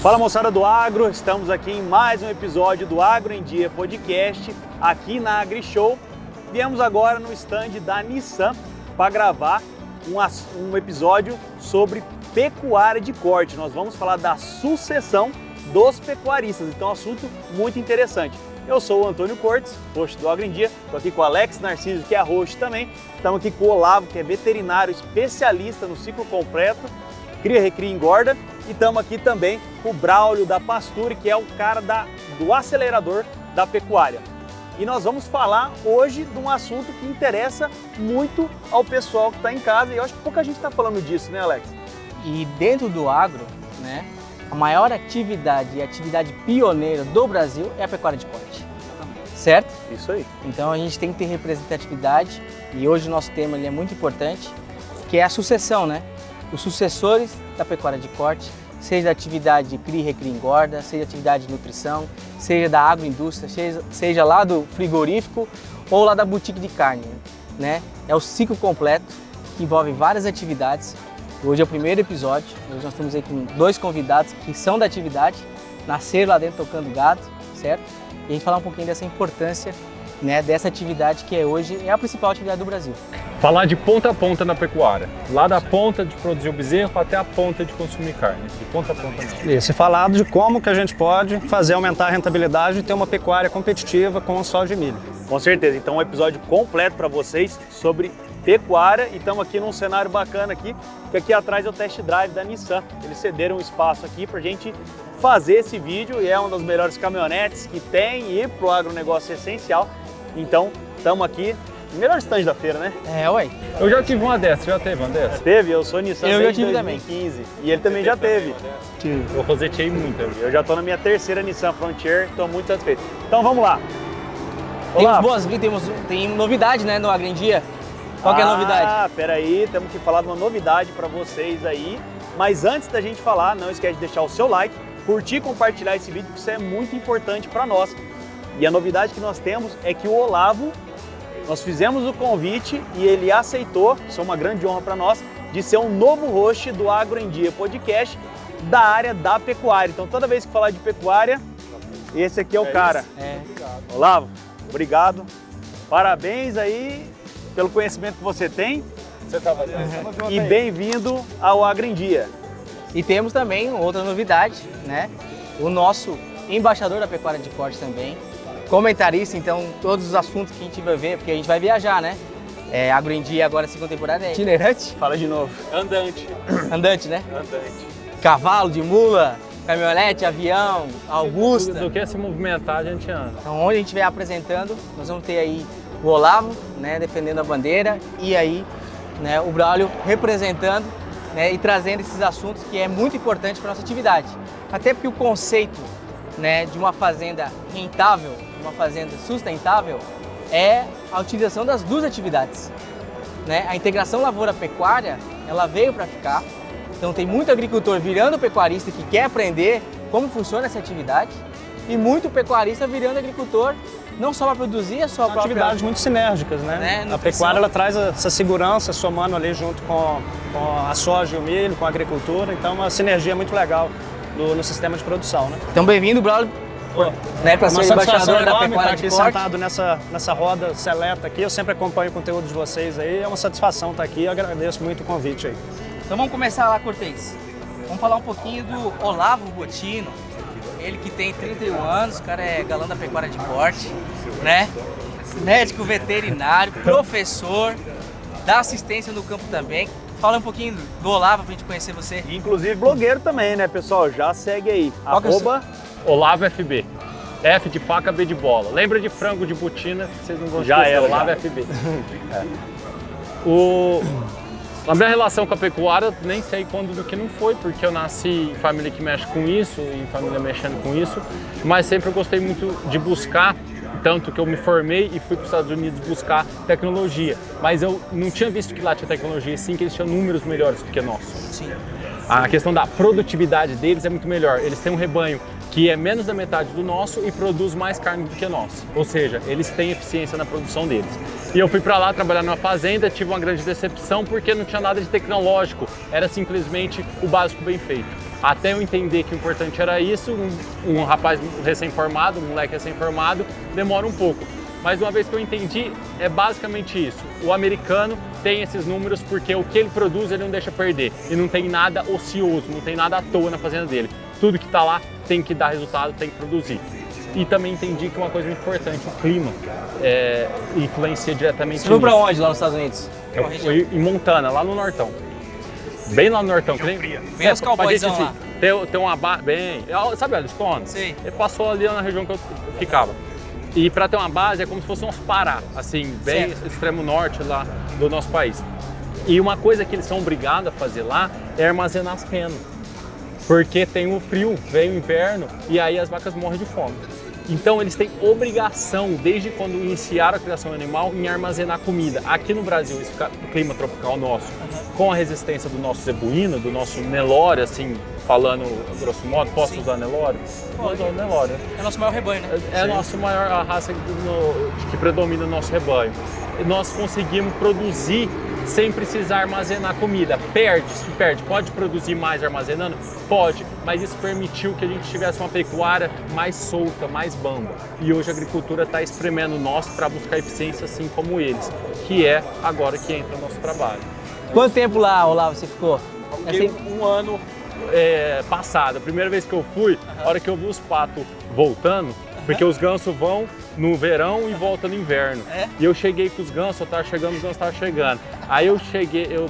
Fala moçada do Agro, estamos aqui em mais um episódio do Agro em Dia Podcast, aqui na AgriShow. Viemos agora no stand da Nissan para gravar um episódio sobre pecuária de corte. Nós vamos falar da sucessão dos pecuaristas, então é um assunto muito interessante. Eu sou o Antônio Cortes, host do Agro em Dia, estou aqui com o Alex Narciso, que é host também. Estamos aqui com o Olavo, que é veterinário especialista no ciclo completo, cria, recria e engorda. E estamos aqui também com o Braulio da Pasture, que é o cara do acelerador da pecuária. E nós vamos falar hoje de um assunto que interessa muito ao pessoal que está em casa, e eu acho que pouca gente está falando disso, né, Alex? E dentro do agro, né, a maior atividade e atividade pioneira do Brasil é a pecuária de corte, certo? Isso aí. Então a gente tem que ter representatividade e hoje o nosso tema ele é muito importante, que é a sucessão, né? Os sucessores da pecuária de corte, seja da atividade de cria, recria e engorda, seja da atividade de nutrição, seja da agroindústria, seja lá do frigorífico ou lá da boutique de carne, né? É o ciclo completo que envolve várias atividades. Hoje é o primeiro episódio, hoje nós estamos aí com dois convidados que são da atividade, nasceram lá dentro tocando gado, certo? E a gente falar um pouquinho dessa importância, né, dessa atividade que hoje é a principal atividade do Brasil. Falar de ponta a ponta na pecuária, lá da ponta de produzir o bezerro até a ponta de consumir carne, de ponta a ponta mesmo. Isso, e falar de como que a gente pode fazer aumentar a rentabilidade e ter uma pecuária competitiva com o soja e milho. Com certeza, então um episódio completo para vocês sobre pecuária, e estamos aqui num cenário bacana aqui, que aqui atrás é o test drive da Nissan. Eles cederam um espaço aqui para a gente fazer esse vídeo, e é uma das melhores caminhonetes que tem, e para o agronegócio é essencial. Então, estamos aqui, melhor stand da feira, né? É, ué. Eu já tive uma dessa, já teve uma dessa? Teve, eu sou Nissan Eu já desde tive 2015, e ele também já teve. Eu rosetei muito. Eu já estou na minha terceira Nissan Frontier, estou muito satisfeito. Então vamos lá. Tem novidade, né, no Agro em Dia. Qual que é a novidade? Ah, peraí, temos que falar de uma novidade para vocês aí. Mas antes da gente falar, não esquece de deixar o seu like, curtir e compartilhar esse vídeo, porque isso é muito importante para nós. E a novidade que nós temos é que o Olavo, nós fizemos o convite e ele aceitou, isso é uma grande honra para nós, de ser um novo host do Agro em Dia Podcast da área da pecuária. Então toda vez que falar de pecuária, esse aqui é o cara. Olavo, obrigado. Parabéns aí pelo conhecimento que você tem. E bem-vindo ao Agro em Dia. E temos também outra novidade, né? O nosso embaixador da pecuária de corte também, comentarista, então todos os assuntos que a gente vai ver, porque a gente vai viajar, né? Agro em Dia agora, a segunda temporada é itinerante. Fala de novo. Andante. Andante, né? Andante. Cavalo, de mula, caminhonete, avião, Augusta. Do que se movimentar, a gente anda. Então, onde a gente estiver apresentando, nós vamos ter aí o Olavo, né, defendendo a bandeira, e aí, né, o Braulio representando, né, e trazendo esses assuntos que é muito importante para nossa atividade. Até porque o conceito, né, de uma fazenda rentável, uma fazenda sustentável, é a utilização das duas atividades, né? A integração lavoura-pecuária, ela veio para ficar. Então tem muito agricultor virando pecuarista que quer aprender como funciona essa atividade, e muito pecuarista virando agricultor não só para produzir a sua São própria... atividades muito sinérgicas, né? A pecuária ela traz essa segurança somando ali junto com a soja e o milho, com a agricultura, então é uma sinergia muito legal no sistema de produção, né? Então bem-vindo, Braulio, né, para ser embaixador da pecuária de aqui corte. sentado nessa roda seleta aqui, eu sempre acompanho o conteúdo de vocês aí, é uma satisfação estar aqui, eu agradeço muito o convite aí. Então vamos começar lá, Cortez. Vamos falar um pouquinho do Olavo Botino, ele que tem 31 anos, o cara é galã da pecuária de corte, né? Médico veterinário, professor, dá assistência no campo também. Fala um pouquinho do Olavo pra gente conhecer você. Inclusive blogueiro também, né, pessoal? Já segue aí. Qual que é o seu? Olavo FB. F de faca, B de bola. Lembra de frango de botina? Vocês não vão Já esquecer. era, Olavo já. FB. A minha relação com a pecuária, nem sei quando do que não foi, porque eu nasci em família que mexe com isso, em família mexendo com isso, mas sempre eu gostei muito de buscar, tanto que eu me formei e fui para os Estados Unidos buscar tecnologia. Mas eu não tinha visto que lá tinha tecnologia, sim, que eles tinham números melhores do que nós. Sim. A questão da produtividade deles é muito melhor. Eles têm um rebanho que é menos da metade do nosso e produz mais carne do que nós. Ou seja, eles têm eficiência na produção deles. E eu fui para lá trabalhar numa fazenda, tive uma grande decepção porque não tinha nada de tecnológico, era simplesmente o básico bem feito. Até eu entender que o importante era isso, um rapaz recém-formado, um moleque recém-formado, demora um pouco. Mas uma vez que eu entendi, é basicamente isso. O americano tem esses números porque o que ele produz ele não deixa perder. E não tem nada ocioso, não tem nada à toa na fazenda dele. Tudo que está lá tem que dar resultado, tem que produzir. E também entendi que uma coisa muito importante, o clima influencia diretamente nisso. Você foi para onde lá nos Estados Unidos? Eu fui em Montana, lá no Nortão. Bem lá no Nortão. Bem os cowboyzão lá. Tem uma bem... Sabe a Yellowstone? Sim. Ele passou ali na região que eu ficava. E para ter uma base é como se fosse um Pará, assim, bem extremo norte lá do nosso país. E uma coisa que eles são obrigados a fazer lá é armazenar as penas. Porque tem o frio, vem o inverno e aí as vacas morrem de fome. Então eles têm obrigação, desde quando iniciaram a criação animal, em armazenar comida. Aqui no Brasil, esse clima tropical nosso, com a resistência do nosso zebuíno, do nosso Nelore, assim, falando grosso modo, posso usar Nelore? Pode. Usar Nelore. É o nosso maior rebanho, né? É a raça que predomina no nosso rebanho. Nós conseguimos produzir sem precisar armazenar comida. Se perde. Pode produzir mais armazenando? Pode, mas isso permitiu que a gente tivesse uma pecuária mais solta, mais bamba. E hoje a agricultura está espremendo o nosso para buscar eficiência assim como eles, que é agora que entra o nosso trabalho. Quanto tempo lá, Olavo, você ficou? Fiquei um ano passado. A primeira vez que eu fui, a hora que eu vi os patos voltando, porque os gansos vão no verão e voltam no inverno. E eu cheguei com os gansos, eu tava chegando, os gansos estavam chegando. Aí eu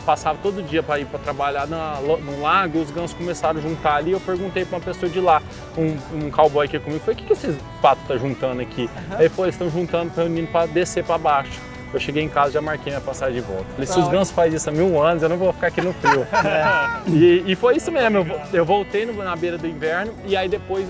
passava todo dia para ir para trabalhar no lago, e os gansos começaram a juntar ali. Eu perguntei para uma pessoa de lá, um cowboy que ia comigo, falei, o que esses patos estão juntando aqui? Aí ele falou, eles estão juntando, reunindo para descer para baixo. Eu cheguei em casa e já marquei minha passagem de volta. Falei, se os gansos fazem isso há 1000 anos, eu não vou ficar aqui no frio. E foi isso mesmo, eu voltei na beira do inverno e aí depois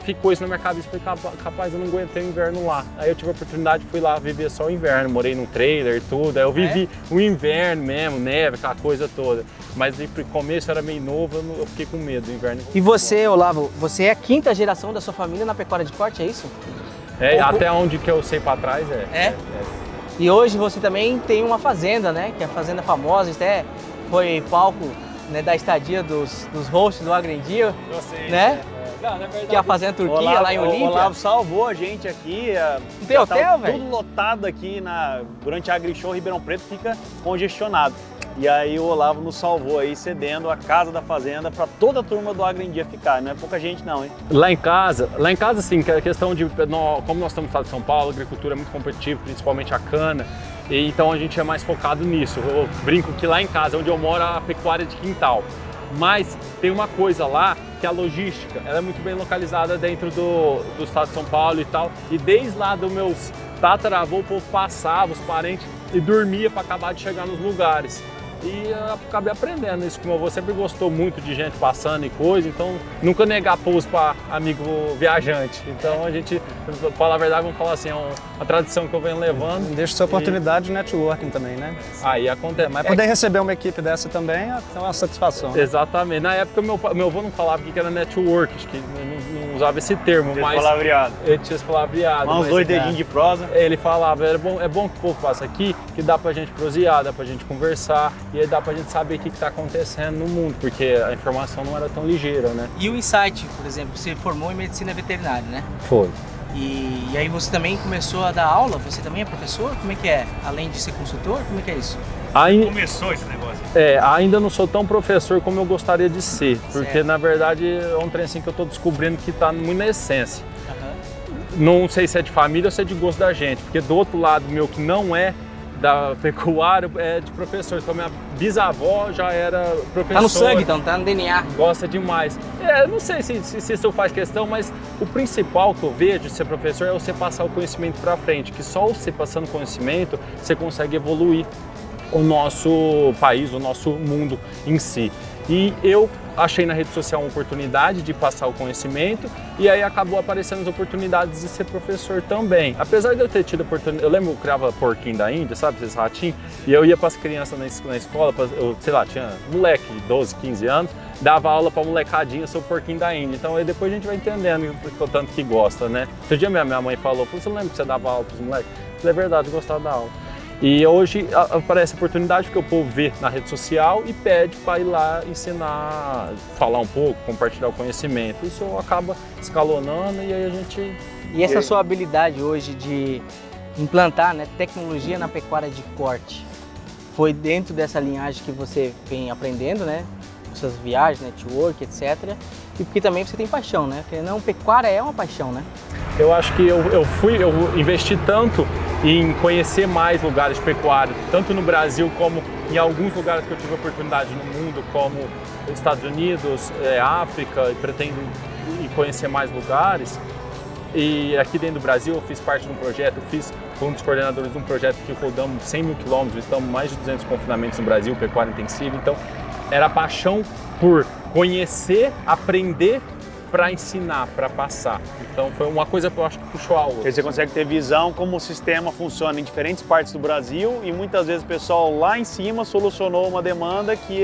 ficou isso na minha cabeça. Falei, capaz, eu não aguentei o inverno lá. Aí eu tive a oportunidade, fui lá viver só o inverno, morei num trailer e tudo. Aí eu vivi o inverno mesmo, neve, aquela coisa toda. Mas no começo eu era meio novo, eu fiquei com medo do inverno. E você, Olavo, você é a 5ª geração da sua família na pecuária de corte, é isso? Até onde que eu sei para trás E hoje você também tem uma fazenda, né? Que é a fazenda famosa, até foi palco, né, da estadia dos hosts do Agro em Dia, né? Não, na verdade, que é a fazenda Turquia, lá em Olímpia. O Olavo salvou a gente aqui. Não tem hotel, velho? Tudo lotado aqui durante a AgriShow, Ribeirão Preto fica congestionado. E aí o Olavo nos salvou aí, cedendo a casa da fazenda para toda a turma do Agro em Dia ficar. Não é pouca gente não, hein? Lá em casa sim, que é a questão de, como nós estamos no estado de São Paulo, a agricultura é muito competitiva, principalmente a cana, e então a gente é mais focado nisso. Eu brinco que lá em casa, onde eu moro, a pecuária é de quintal. Mas tem uma coisa lá, que a logística, ela é muito bem localizada dentro do estado de São Paulo e tal, e desde lá dos meus tataravô, o povo passava, os parentes, e dormia para acabar de chegar nos lugares. E eu acabei aprendendo isso, como você sempre gostou muito de gente passando e coisa, então nunca negar pouso para amigo viajante. Então a gente, pra falar a verdade, vamos falar assim, é uma tradição que eu venho levando. Deixa sua oportunidade de networking também, né? Aí acontece. Mas poder receber uma equipe dessa também é uma satisfação. Né? Exatamente. Na época meu avô não falava que era network, acho que não usava esse termo, mas ele tinha esse palavreado. Uns 2 dedinhos de prosa. Ele falava, é bom que o povo passa aqui, que dá pra gente prosear, dá pra gente conversar. E aí dá pra gente saber o que está acontecendo no mundo, porque a informação não era tão ligeira, né? E o Insight, por exemplo, você formou em medicina veterinária, né? Foi. E aí você também começou a dar aula? Você também é professor? Como é que é? Além de ser consultor, como é que é isso? Começou esse negócio? Ainda não sou tão professor como eu gostaria de ser, porque na verdade é um trem assim que eu estou descobrindo que está muito na essência. Não sei se é de família ou se é de gosto da gente, porque do outro lado meu que não é da pecuária é de professor, então minha bisavó já era professora. Tá no sangue então, tá no DNA. Gosta demais. Não sei se isso faz questão, mas o principal que eu vejo de ser professor é você passar o conhecimento para frente, que só você passando conhecimento, você consegue evoluir o nosso país, o nosso mundo em si. E eu achei na rede social uma oportunidade de passar o conhecimento e aí acabou aparecendo as oportunidades de ser professor também. Apesar de eu ter tido a oportunidade, eu lembro que eu criava porquinho da Índia, sabe, esses ratinhos, e eu ia para as crianças na escola, eu, sei lá, tinha moleque de 12, 15 anos, dava aula para molecadinha sobre o porquinho da Índia. Então aí depois a gente vai entendendo o tanto que gosta, né? Outro dia minha mãe falou, você não lembra que você dava aula para os moleques? Eu falei, é verdade, eu gostava da aula. E hoje aparece a oportunidade porque o povo vê na rede social e pede para ir lá ensinar, falar um pouco, compartilhar o conhecimento. Isso acaba escalonando e aí a gente... E essa sua habilidade hoje de implantar, né, tecnologia na pecuária de corte, foi dentro dessa linhagem que você vem aprendendo, né? Suas viagens, network, etc. E porque também você tem paixão, né? Porque não, pecuária é uma paixão, né? Eu acho que eu investi tanto em conhecer mais lugares de pecuária, tanto no Brasil como em alguns lugares que eu tive oportunidade no mundo, como Estados Unidos, África, e pretendo ir conhecer mais lugares. E aqui dentro do Brasil eu fiz parte de um projeto, fui um dos coordenadores de um projeto que rodamos 100 mil quilômetros, estamos mais de 200 confinamentos no Brasil, pecuária intensiva, então era a paixão por conhecer, aprender para ensinar, para passar. Então foi uma coisa que eu acho que puxou a outra. Você consegue ter visão como o sistema funciona em diferentes partes do Brasil e muitas vezes o pessoal lá em cima solucionou uma demanda que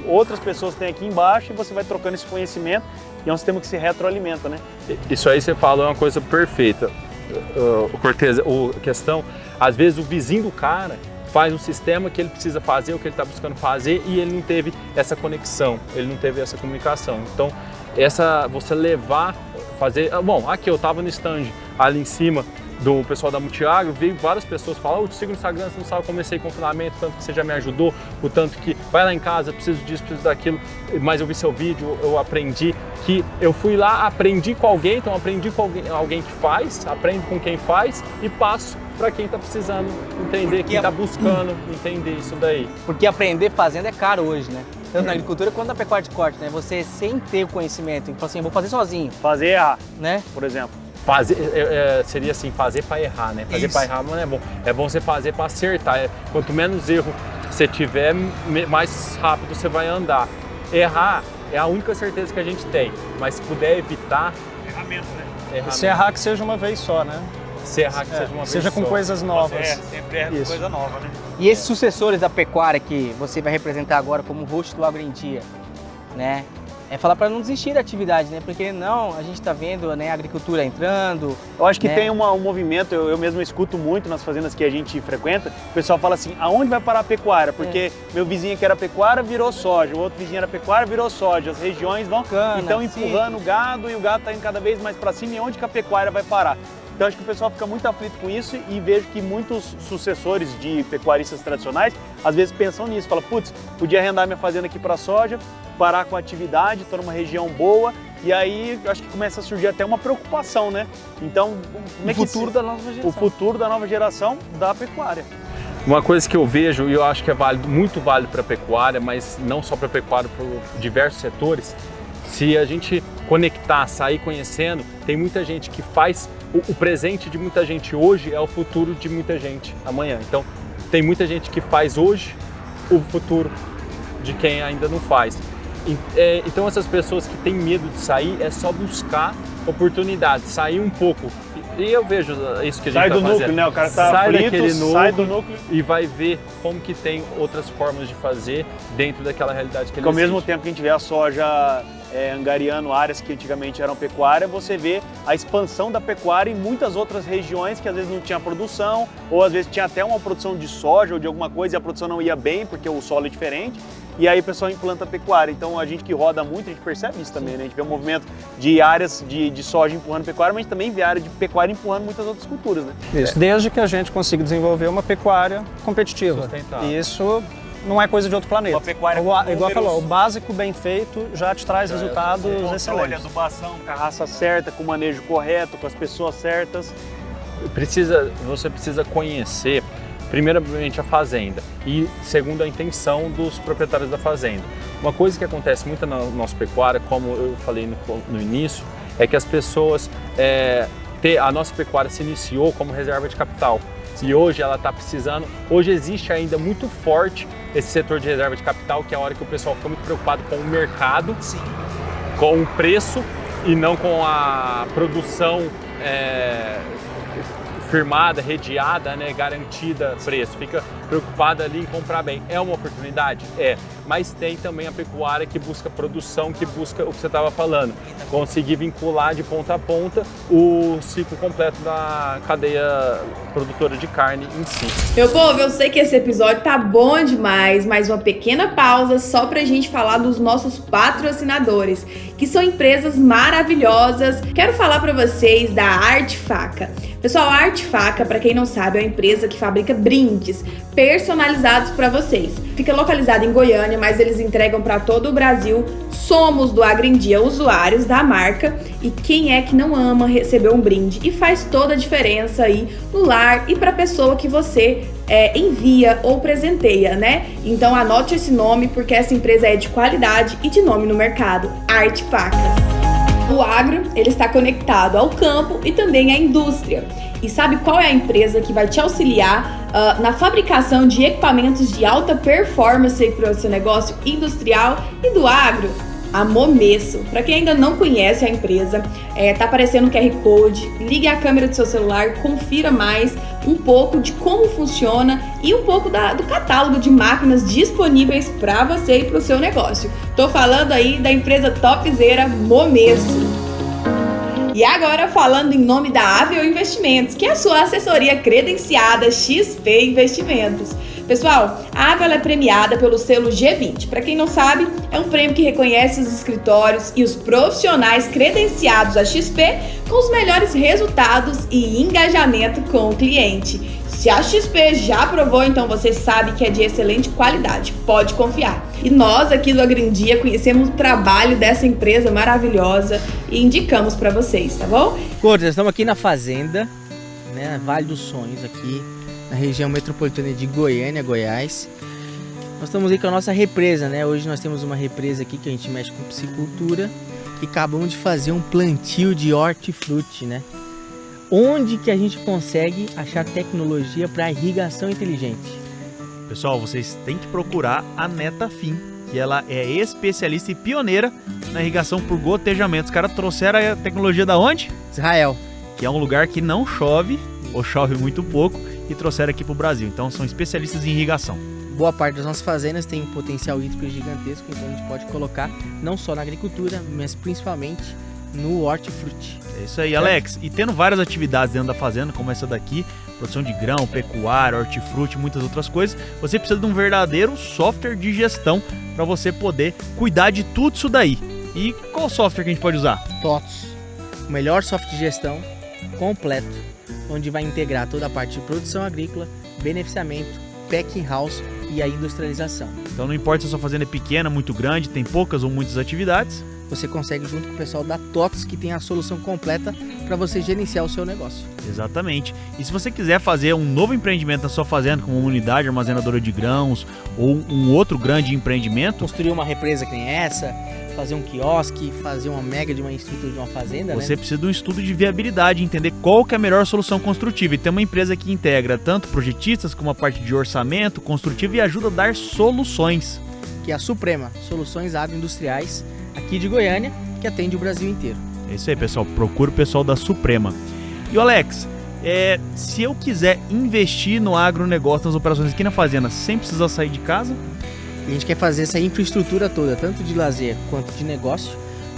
outras pessoas têm aqui embaixo e você vai trocando esse conhecimento e é um sistema que se retroalimenta, né? Isso aí você falou é uma coisa perfeita, Cortez. A questão, às vezes o vizinho do cara faz um sistema que ele precisa fazer, o que ele está buscando fazer e ele não teve essa conexão, ele não teve essa comunicação. Então, você levar, fazer... Bom, aqui eu estava no stand ali em cima do pessoal da Multiagro, veio várias pessoas falar, eu te sigo no Instagram, você não sabe, comecei confinamento, tanto que você já me ajudou, o tanto que vai lá em casa, preciso disso, preciso daquilo, mas eu vi seu vídeo, eu aprendi que eu fui lá, aprendi com alguém, então aprendi com alguém que faz, aprendo com quem faz e passo para quem está precisando entender, quem está buscando entender isso daí. Porque aprender fazendo é caro hoje, né? Tanto na agricultura quanto na pecuária de corte, né? Você sem ter o conhecimento, então assim, eu vou fazer sozinho. Fazer e errar, né? Por exemplo. Seria assim, fazer para errar, né? Fazer para errar não é bom. É bom você fazer para acertar. Quanto menos erro você tiver, mais rápido você vai andar. Errar é a única certeza que a gente tem, mas se puder evitar... Errar menos, né? Se errar que seja uma vez só, né? Se errar que seja uma vez seja com só. coisas novas. Sempre erra com coisa nova, né? E esses sucessores da pecuária que você vai representar agora como host do Agro em Dia, né? É falar para não desistir da atividade, né? Porque não, a gente está vendo, né, a agricultura entrando. Eu acho que né? tem um movimento, eu mesmo escuto muito nas fazendas que a gente frequenta, o pessoal fala assim, aonde vai parar a pecuária? Porque meu vizinho que era pecuária virou soja, o outro vizinho era pecuária virou soja, as regiões vão então empurrando o gado e o gado está indo cada vez mais para cima e onde que a pecuária vai parar? Então acho que o pessoal fica muito aflito com isso e vejo que muitos sucessores de pecuaristas tradicionais às vezes pensam nisso, falam, putz, podia arrendar minha fazenda aqui para soja, parar com a atividade, estou numa região boa e aí acho que começa a surgir até uma preocupação, né? Então, como é que da nova geração. O futuro da nova geração da pecuária. Uma coisa que eu vejo e eu acho que é válido, muito válido para a pecuária, mas não só para a pecuária, para diversos setores, se a gente conectar, sair conhecendo, tem muita gente que faz, o presente de muita gente hoje é o futuro de muita gente amanhã. Então, tem muita gente que faz hoje o futuro de quem ainda não faz. Então, essas pessoas que têm medo de sair, é só buscar oportunidades, sair um pouco. E eu vejo isso que a gente está fazendo. Sai do núcleo, né? O cara tá aflito, sai do núcleo e vai ver como que tem outras formas de fazer dentro daquela realidade que ele existe. Ao mesmo tempo que a gente vê a soja angariando áreas que antigamente eram pecuária, você vê a expansão da pecuária em muitas outras regiões que às vezes não tinha produção, ou às vezes tinha até uma produção de soja ou de alguma coisa e a produção não ia bem porque o solo é diferente, e aí o pessoal implanta pecuária. Então a gente que roda muito, a gente percebe isso também, né? A gente vê um movimento de áreas de soja empurrando pecuária, mas a gente também vê área de pecuária empurrando muitas outras culturas, né? Isso, desde que a gente consiga desenvolver uma pecuária competitiva. Sustentável. Isso não é coisa de outro planeta. Uma pecuária igual falou, o básico bem feito já te traz resultados excelentes. Olha, adubação, com a raça certa, com o manejo correto, com as pessoas certas. Você precisa conhecer, primeiramente, a fazenda e, segundo, a intenção dos proprietários da fazenda. Uma coisa que acontece muito na nossa pecuária, como eu falei no início, é que as pessoas... a nossa pecuária se iniciou como reserva de capital. E hoje ela está precisando, hoje existe ainda muito forte esse setor de reserva de capital, que é a hora que o pessoal fica muito preocupado com o mercado, Sim. com o preço e não com a produção firmada, redeada, né, garantida preço, fica preocupada ali em comprar bem. É uma oportunidade? É, mas tem também a pecuária que busca produção, que busca o que você estava falando, conseguir vincular de ponta a ponta o ciclo completo da cadeia produtora de carne em si. Meu povo, eu sei que esse episódio tá bom demais, mas uma pequena pausa só pra gente falar dos nossos patrocinadores, que são empresas maravilhosas. Quero falar pra vocês da Arte Faca. Pessoal, a Arte Faca, pra quem não sabe, é uma empresa que fabrica brindes personalizados pra vocês. Fica localizada em Goiânia, mas eles entregam pra todo o Brasil. Somos do Agro em Dia usuários da marca, e quem é que não ama receber um brinde? E faz toda a diferença aí no lar e pra pessoa que você envia ou presenteia, né? Então anote esse nome, porque essa empresa é de qualidade e de nome no mercado, Arte Facas. O agro, ele está conectado ao campo e também à indústria. E sabe qual é a empresa que vai te auxiliar na fabricação de equipamentos de alta performance para o seu negócio industrial e do agro? A Momesso. Para quem ainda não conhece a empresa, tá aparecendo o QR Code, ligue a câmera do seu celular, confira mais um pouco de como funciona e um pouco do catálogo de máquinas disponíveis para você e para o seu negócio. Tô falando aí da empresa topzera Momesso. E agora falando em nome da Avel Investimentos, que é a sua assessoria credenciada XP Investimentos. Pessoal, a Avel é premiada pelo selo G20. Para quem não sabe, é um prêmio que reconhece os escritórios e os profissionais credenciados a XP com os melhores resultados e engajamento com o cliente. Se a XP já aprovou, então você sabe que é de excelente qualidade, pode confiar. E nós aqui do Agro em Dia conhecemos o trabalho dessa empresa maravilhosa e indicamos para vocês, tá bom? Cortes, estamos aqui na fazenda, né, Vale dos Sonhos, aqui na região metropolitana de Goiânia, Goiás. Nós estamos aí com a nossa represa, né? Hoje nós temos uma represa aqui que a gente mexe com piscicultura e acabamos de fazer um plantio de hortifruti, né? Onde que a gente consegue achar tecnologia para irrigação inteligente? Pessoal, vocês têm que procurar a Netafim, que ela é especialista e pioneira na irrigação por gotejamento. Os caras trouxeram a tecnologia da onde? Israel. Que é um lugar que não chove, ou chove muito pouco, e trouxeram aqui para o Brasil. Então são especialistas em irrigação. Boa parte das nossas fazendas tem um potencial hídrico gigantesco, então a gente pode colocar não só na agricultura, mas principalmente no hortifruti. É isso aí, Alex. E tendo várias atividades dentro da fazenda, como essa daqui, produção de grão, pecuária, hortifruti, muitas outras coisas, você precisa de um verdadeiro software de gestão para você poder cuidar de tudo isso daí. E qual software que a gente pode usar? TOTOS, o melhor software de gestão completo, onde vai integrar toda a parte de produção agrícola, beneficiamento, packing house e a industrialização. Então não importa se a sua fazenda é pequena, muito grande, tem poucas ou muitas atividades, você consegue junto com o pessoal da TOTOS, que tem a solução completa para você gerenciar o seu negócio. Exatamente. E se você quiser fazer um novo empreendimento na sua fazenda, como uma unidade armazenadora de grãos ou um outro grande empreendimento, construir uma represa que nem essa, fazer um quiosque, fazer uma mega de uma estrutura de uma fazenda, você precisa de um estudo de viabilidade, entender qual que é a melhor solução construtiva. E tem uma empresa que integra tanto projetistas como a parte de orçamento construtivo e ajuda a dar soluções. Que é a Suprema, Soluções Agroindustriais, aqui de Goiânia, que atende o Brasil inteiro. É isso aí, pessoal. Procura o pessoal da Suprema. E o Alex, se eu quiser investir no agronegócio, nas operações aqui na fazenda, sem precisar sair de casa? A gente quer fazer essa infraestrutura toda, tanto de lazer quanto de negócio.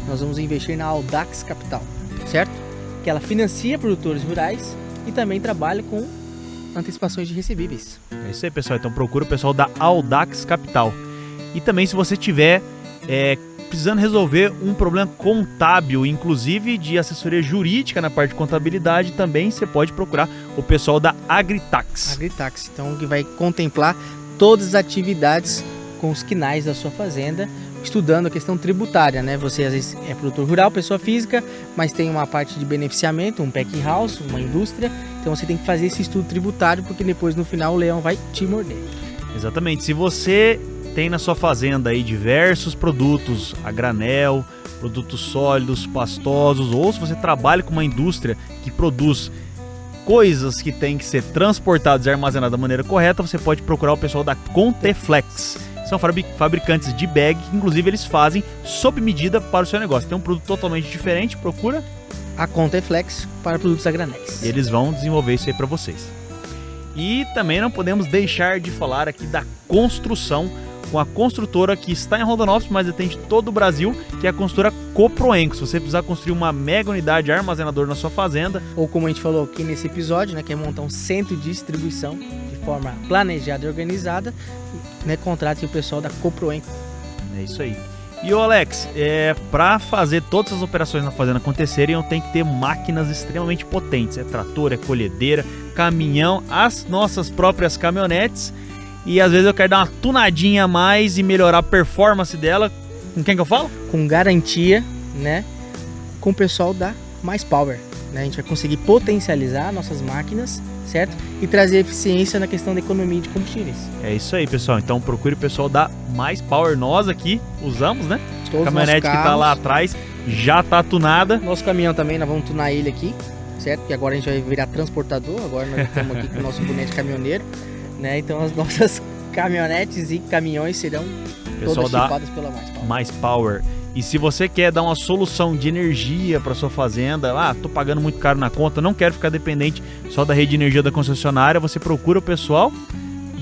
Nós vamos investir na Audax Capital, certo? Que ela financia produtores rurais e também trabalha com antecipações de recebíveis. É isso aí, pessoal. Então procura o pessoal da Audax Capital. E também, se você tiver precisando resolver um problema contábil, inclusive de assessoria jurídica na parte de contabilidade, também você pode procurar o pessoal da Agritax. Agritax, então, que vai contemplar todas as atividades com os quinais da sua fazenda, estudando a questão tributária, né? Você às vezes é produtor rural, pessoa física, mas tem uma parte de beneficiamento, um packing house, uma indústria, então você tem que fazer esse estudo tributário, porque depois no final o leão vai te morder. Exatamente. Se você tem na sua fazenda aí diversos produtos a granel, produtos sólidos, pastosos, ou se você trabalha com uma indústria que produz coisas que têm que ser transportadas e armazenadas da maneira correta, você pode procurar o pessoal da Conteflex. São fabricantes de bag, que inclusive eles fazem sob medida para o seu negócio. Tem um produto totalmente diferente, procura a conta é Flex para produtos a granéis. E eles vão desenvolver isso aí para vocês. E também não podemos deixar de falar aqui da construção com a construtora que está em Rondonópolis, mas atende todo o Brasil, que é a construtora Coproenco. Se você precisar construir uma mega unidade armazenador na sua fazenda, ou como a gente falou aqui nesse episódio, né, que é montar um centro de distribuição de forma planejada e organizada, né, contrate o pessoal da Coproenco. É isso aí. E o Alex, para fazer todas as operações na fazenda acontecerem, eu tenho que ter máquinas extremamente potentes. É trator, é colhedeira, caminhão, as nossas próprias caminhonetes. E às vezes eu quero dar uma tunadinha a mais e melhorar a performance dela. Com quem que eu falo? Com garantia, né? Com o pessoal da Mais Power. Né? A gente vai conseguir potencializar nossas máquinas, certo? E trazer eficiência na questão da economia de combustíveis. É isso aí, pessoal. Então procure o pessoal da Mais Power. Nós aqui usamos, né? Todos a caminhonete que tá lá atrás já tá tunada. Nosso caminhão também, nós vamos tunar ele aqui, certo? Porque agora a gente vai virar transportador. Agora nós estamos aqui com o nosso bonete caminhoneiro. Né? Então as nossas caminhonetes e caminhões serão todas chipadas pela Mais Power. E se você quer dar uma solução de energia para sua fazenda, tô pagando muito caro na conta, não quero ficar dependente só da rede de energia da concessionária, você procura o pessoal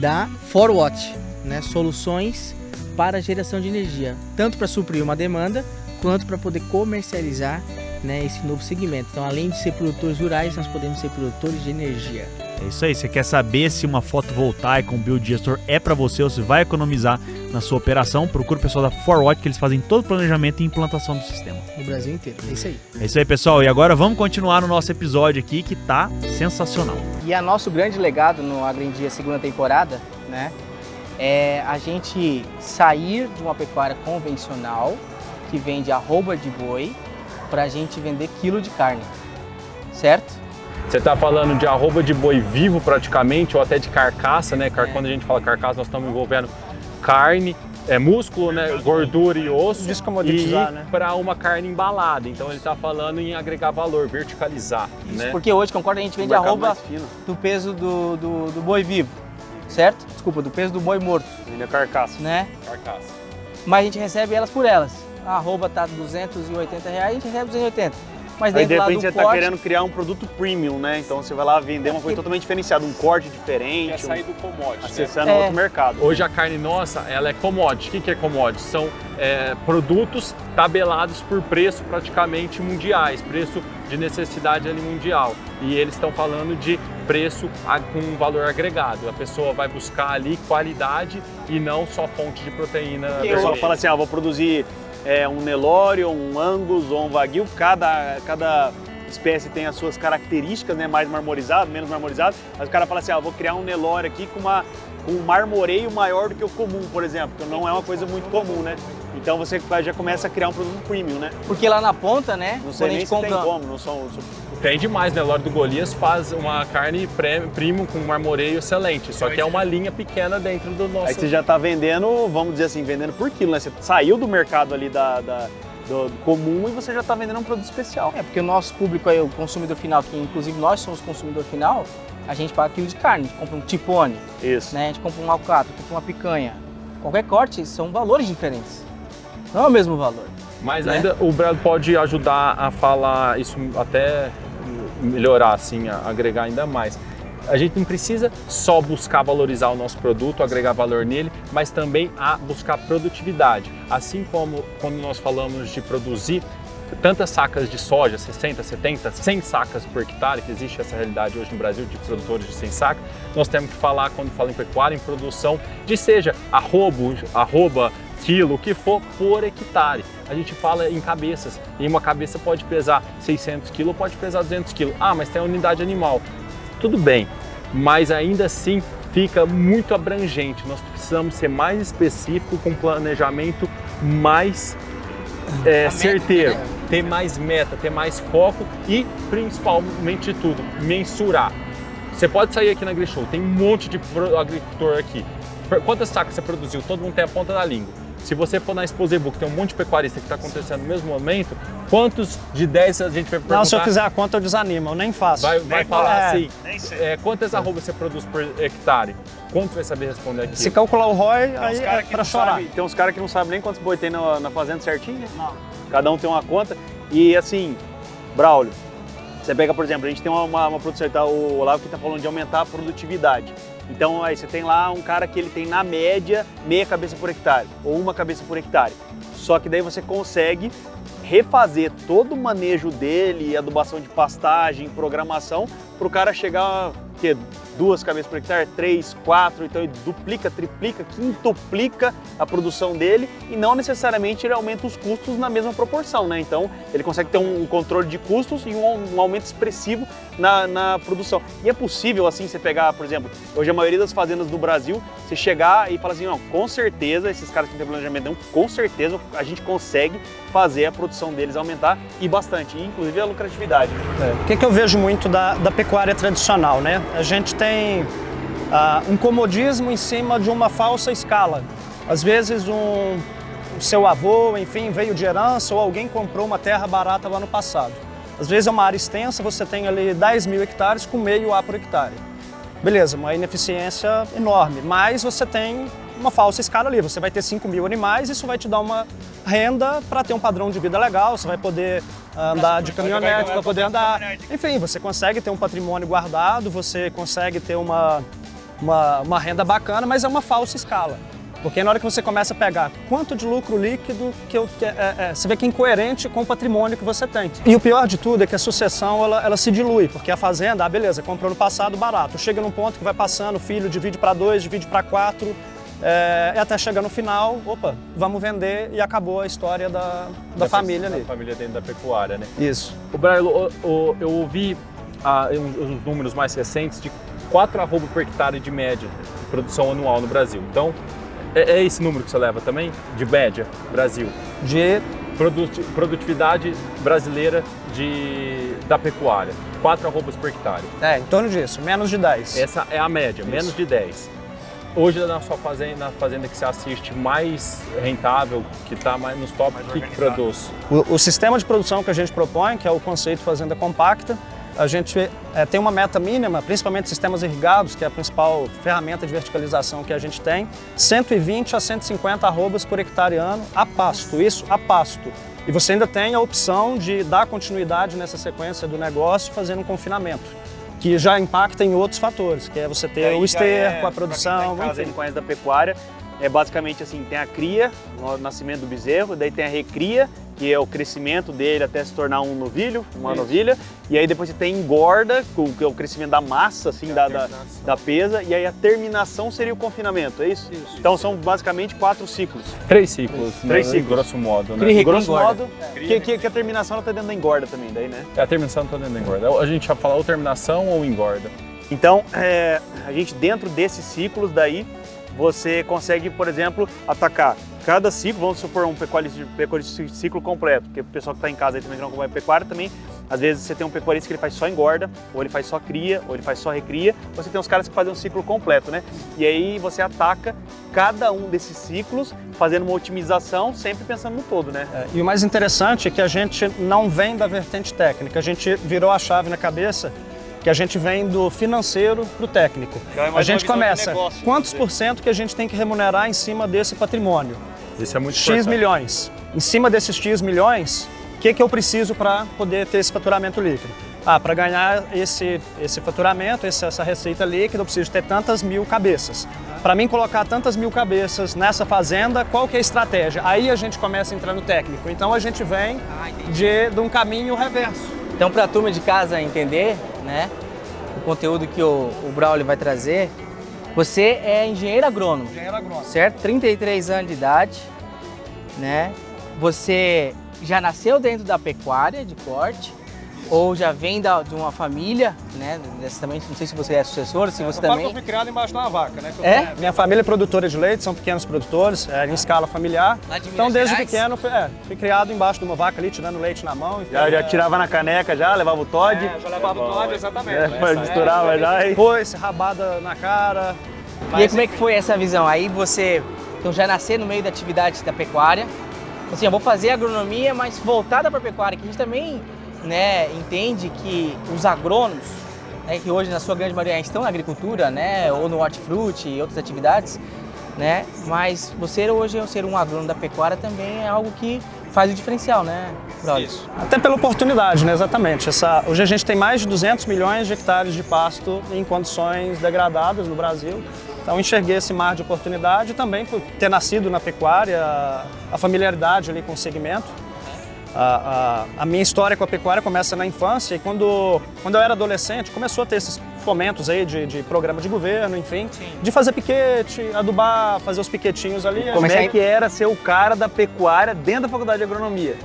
da 4Watt, né? Soluções para geração de energia, tanto para suprir uma demanda quanto para poder comercializar, né, esse novo segmento. Então, além de ser produtores rurais, nós podemos ser produtores de energia. É isso aí, você quer saber se uma fotovoltaica, um biodigestor é para você ou se vai economizar na sua operação, procura o pessoal da 4Watt, que eles fazem todo o planejamento e implantação do sistema. No Brasil inteiro, é isso aí. É isso aí, pessoal, e agora vamos continuar no nosso episódio aqui, que tá sensacional. E a nosso grande legado no Agro em Dia segunda temporada, né, é a gente sair de uma pecuária convencional, que vende arroba de boi, para a gente vender quilo de carne, certo? Você está falando de arroba de boi vivo praticamente, ou até de carcaça, né? Quando a gente fala carcaça, nós estamos envolvendo carne, músculo, né? Gordura e osso, descomoditizar, né? Para uma carne embalada. Então ele está falando em agregar valor, verticalizar. Isso, né? Porque hoje, concorda, a gente vende arroba do peso do boi vivo, certo? Desculpa, do peso do boi morto. Vende a carcaça. Né? Carcaça. Mas a gente recebe elas por elas. A arroba tá R$280, a gente recebe 280. Mas aí daí, de repente você corte, tá querendo criar um produto premium, né? Então você vai lá vender uma coisa totalmente diferenciada, um corte diferente. Quer sair do commodity, acessando outro mercado. Hoje a carne nossa, ela é commodity. O que é commodity? São produtos tabelados por preço praticamente mundiais, preço de necessidade ali mundial. E eles estão falando de preço com um valor agregado. A pessoa vai buscar ali qualidade e não só fonte de proteína. O pessoal fala assim, vou produzir um Nelore, um Angus ou um Wagyu, cada espécie tem as suas características, né? Mais marmorizado, menos marmorizado. Mas o cara fala assim, vou criar um Nelore aqui com um marmoreio maior do que o comum, por exemplo, que não é uma coisa muito comum, né? Então você já começa a criar um produto premium, né? Porque lá na ponta, né? Não sei nem se tem como, não são... Tem demais, né? Nelore do Golias faz uma carne premium com marmoreio excelente, só que é uma linha pequena dentro do nosso... Aí você já está vendendo, vamos dizer assim, vendendo por quilo, né? Você saiu do mercado ali do comum e você já está vendendo um produto especial. Porque o nosso público aí, o consumidor final, que inclusive nós somos consumidor final, a gente paga quilo de carne, a gente compra um tipone, isso, né? A gente compra um alcatra, compra uma picanha. Qualquer corte são valores diferentes, não é o mesmo valor. Mas ainda o Brad pode ajudar a falar isso, até melhorar, assim, agregar ainda mais. A gente não precisa só buscar valorizar o nosso produto, agregar valor nele, mas também a buscar produtividade. Assim como quando nós falamos de produzir tantas sacas de soja, 60, 70, 100 sacas por hectare, que existe essa realidade hoje no Brasil de produtores de 100 sacas, nós temos que falar, quando fala em pecuária, em produção de seja arroba, quilo, o que for, por hectare. A gente fala em cabeças, e uma cabeça pode pesar 600 quilos, pode pesar 200 quilos. Mas tem a unidade animal. Tudo bem, mas ainda assim fica muito abrangente. Nós precisamos ser mais específico, com planejamento mais certeiro, ter mais meta, ter mais foco e, principalmente de tudo, mensurar. Você pode sair aqui na AgriShow, tem um monte de agricultor aqui. Quantas sacas você produziu? Todo mundo tem a ponta da língua. Se você for na Exposebu, que tem um monte de pecuarista que está acontecendo no mesmo momento, quantos de 10 a gente vai perguntar? Não, se eu fizer a conta eu desanimo, eu nem faço. Vai falar assim, quantas arrobas você produz por hectare? Quanto vai saber responder aqui? Se calcular o ROI, aí é para chorar. Tem uns caras que não sabem nem quantos boi tem na fazenda certinho, né? Não. Cada um tem uma conta. E assim, Braulio, Você pega, por exemplo, a gente tem uma produção, tá, o Olavo que está falando de aumentar a produtividade. Então aí você tem lá um cara que ele tem na média meia cabeça por hectare ou uma cabeça por hectare. Só que daí você consegue refazer todo o manejo dele, adubação de pastagem, programação, para o cara chegar, que 2 cabeças por hectare, 3, 4, então ele duplica, triplica, quintuplica a produção dele e não necessariamente ele aumenta os custos na mesma proporção, né? Então ele consegue ter um controle de custos e um aumento expressivo na produção. E é possível assim você pegar, por exemplo, hoje a maioria das fazendas do Brasil, você chegar e falar assim, não, com certeza, esses caras que têm planejamento, com certeza a gente consegue fazer a produção deles aumentar e bastante, e inclusive a lucratividade. O que eu vejo muito da pecuária tradicional, né? A gente tem um comodismo em cima de uma falsa escala. Às vezes o seu avô, enfim, veio de herança ou alguém comprou uma terra barata lá no passado. Às vezes é uma área extensa, você tem ali 10 mil hectares com meio A por hectare. Beleza, uma ineficiência enorme, mas você tem uma falsa escala ali. Você vai ter 5 mil animais, isso vai te dar uma renda para ter um padrão de vida legal, você vai poder andar de caminhonete, para poder andar. Enfim, você consegue ter um patrimônio guardado, você consegue ter uma renda bacana, mas é uma falsa escala. Porque na hora que você começa a pegar quanto de lucro líquido, você vê que é incoerente com o patrimônio que você tem. E o pior de tudo é que a sucessão ela se dilui, porque a fazenda, beleza, comprou no passado barato. Chega num ponto que vai passando, o filho divide para 2, divide para 4, e até chegar no final, opa, vamos vender e acabou a história da família ali. Da família dentro da pecuária, né? Isso. O Brailo, eu ouvi os números mais recentes de 4 arrobas por hectare de média de produção anual no Brasil. Então, é esse número que você leva também, de média, Brasil? De produtividade brasileira da pecuária, 4 arrobas por hectare. Em torno disso, menos de 10. Essa é a média, isso. Menos de 10. Hoje na sua fazenda, na fazenda que você assiste mais rentável, que está mais nos top, o que produz? O sistema de produção que a gente propõe, que é o conceito fazenda compacta, a gente tem uma meta mínima, principalmente sistemas irrigados, que é a principal ferramenta de verticalização que a gente tem, 120 a 150 arrobas por hectare ano a pasto, isso a pasto. E você ainda tem a opção de dar continuidade nessa sequência do negócio fazendo um confinamento, que já impacta em outros fatores, que é você ter o esterco, a produção. Pra quem conhece da pecuária, é basicamente assim, tem a cria, o nascimento do bezerro, daí tem a recria, que é o crescimento dele até se tornar um novilho, uma novilha, e aí depois você tem engorda, que é o crescimento da massa, assim, da pesa, e aí a terminação seria o confinamento, é isso? Isso. Então são basicamente 4 ciclos. 3 ciclos, né? 3 ciclos. Grosso modo, né? Grosso modo, que a terminação ela tá dentro da engorda também, daí, né? A terminação tá dentro da engorda. A gente já fala ou terminação ou engorda. Então, a gente dentro desses ciclos daí, você consegue, por exemplo, atacar cada ciclo, vamos supor um pecuarista ciclo completo, porque o pessoal que está em casa aí também que não acompanha pecuária também, às vezes você tem um pecuarista que ele faz só engorda, ou ele faz só cria, ou ele faz só recria, você tem uns caras que fazem um ciclo completo, né? E aí você ataca cada um desses ciclos, fazendo uma otimização, sempre pensando no todo, né? E o mais interessante é que a gente não vem da vertente técnica, a gente virou a chave na cabeça, que a gente vem do financeiro para o técnico. A gente começa, quantos por cento que a gente tem que remunerar em cima desse patrimônio? Isso é muito X importante. milhões. Em cima desses X milhões, o que eu preciso para poder ter esse faturamento líquido? Para ganhar esse faturamento, essa receita líquida, eu preciso ter tantas mil cabeças. Para mim colocar tantas mil cabeças nessa fazenda, qual que é a estratégia? Aí a gente começa a entrar no técnico. Então a gente vem de um caminho reverso. Então, para a turma de casa entender, né, o conteúdo que o Braulio vai trazer, você é engenheiro agrônomo. Engenheiro agrônomo. Certo? 33 anos de idade, né? Você já nasceu dentro da pecuária de corte ou já vem de uma família, né? Também, não sei se você é sucessor, se você também... Eu fui criado embaixo de uma vaca, né? É? Minha família é produtora de leite, são pequenos produtores, em escala familiar. Lá de Então, Minas desde Gerais? pequeno, fui criado embaixo de uma vaca ali, tirando leite na mão. Já tirava na caneca, já levava o Todd. Já levava o Todd, exatamente. Misturava já. Depois, rabada na cara. E aí, como é que foi essa visão? Aí você então, já nasceu no meio da atividade da pecuária. Assim, eu vou fazer agronomia, mas voltada para a pecuária, que a gente também, né, entende que os agrônomos, né, que hoje na sua grande maioria estão na agricultura, né, ou no hortifruti e outras atividades, né, mas você hoje ser um agrônomo da pecuária também é algo que faz o diferencial, né, brother? Isso. Até pela oportunidade, né? Exatamente. Hoje a gente tem mais de 200 milhões de hectares de pasto em condições degradadas no Brasil. Então enxerguei esse mar de oportunidade também por ter nascido na pecuária, a familiaridade ali com o segmento. A minha história com a pecuária começa na infância e quando eu era adolescente começou a ter esses fomentos aí de programa de governo, enfim, de fazer piquete, adubar, fazer os piquetinhos ali. Como é que era ser o cara da pecuária dentro da faculdade de agronomia?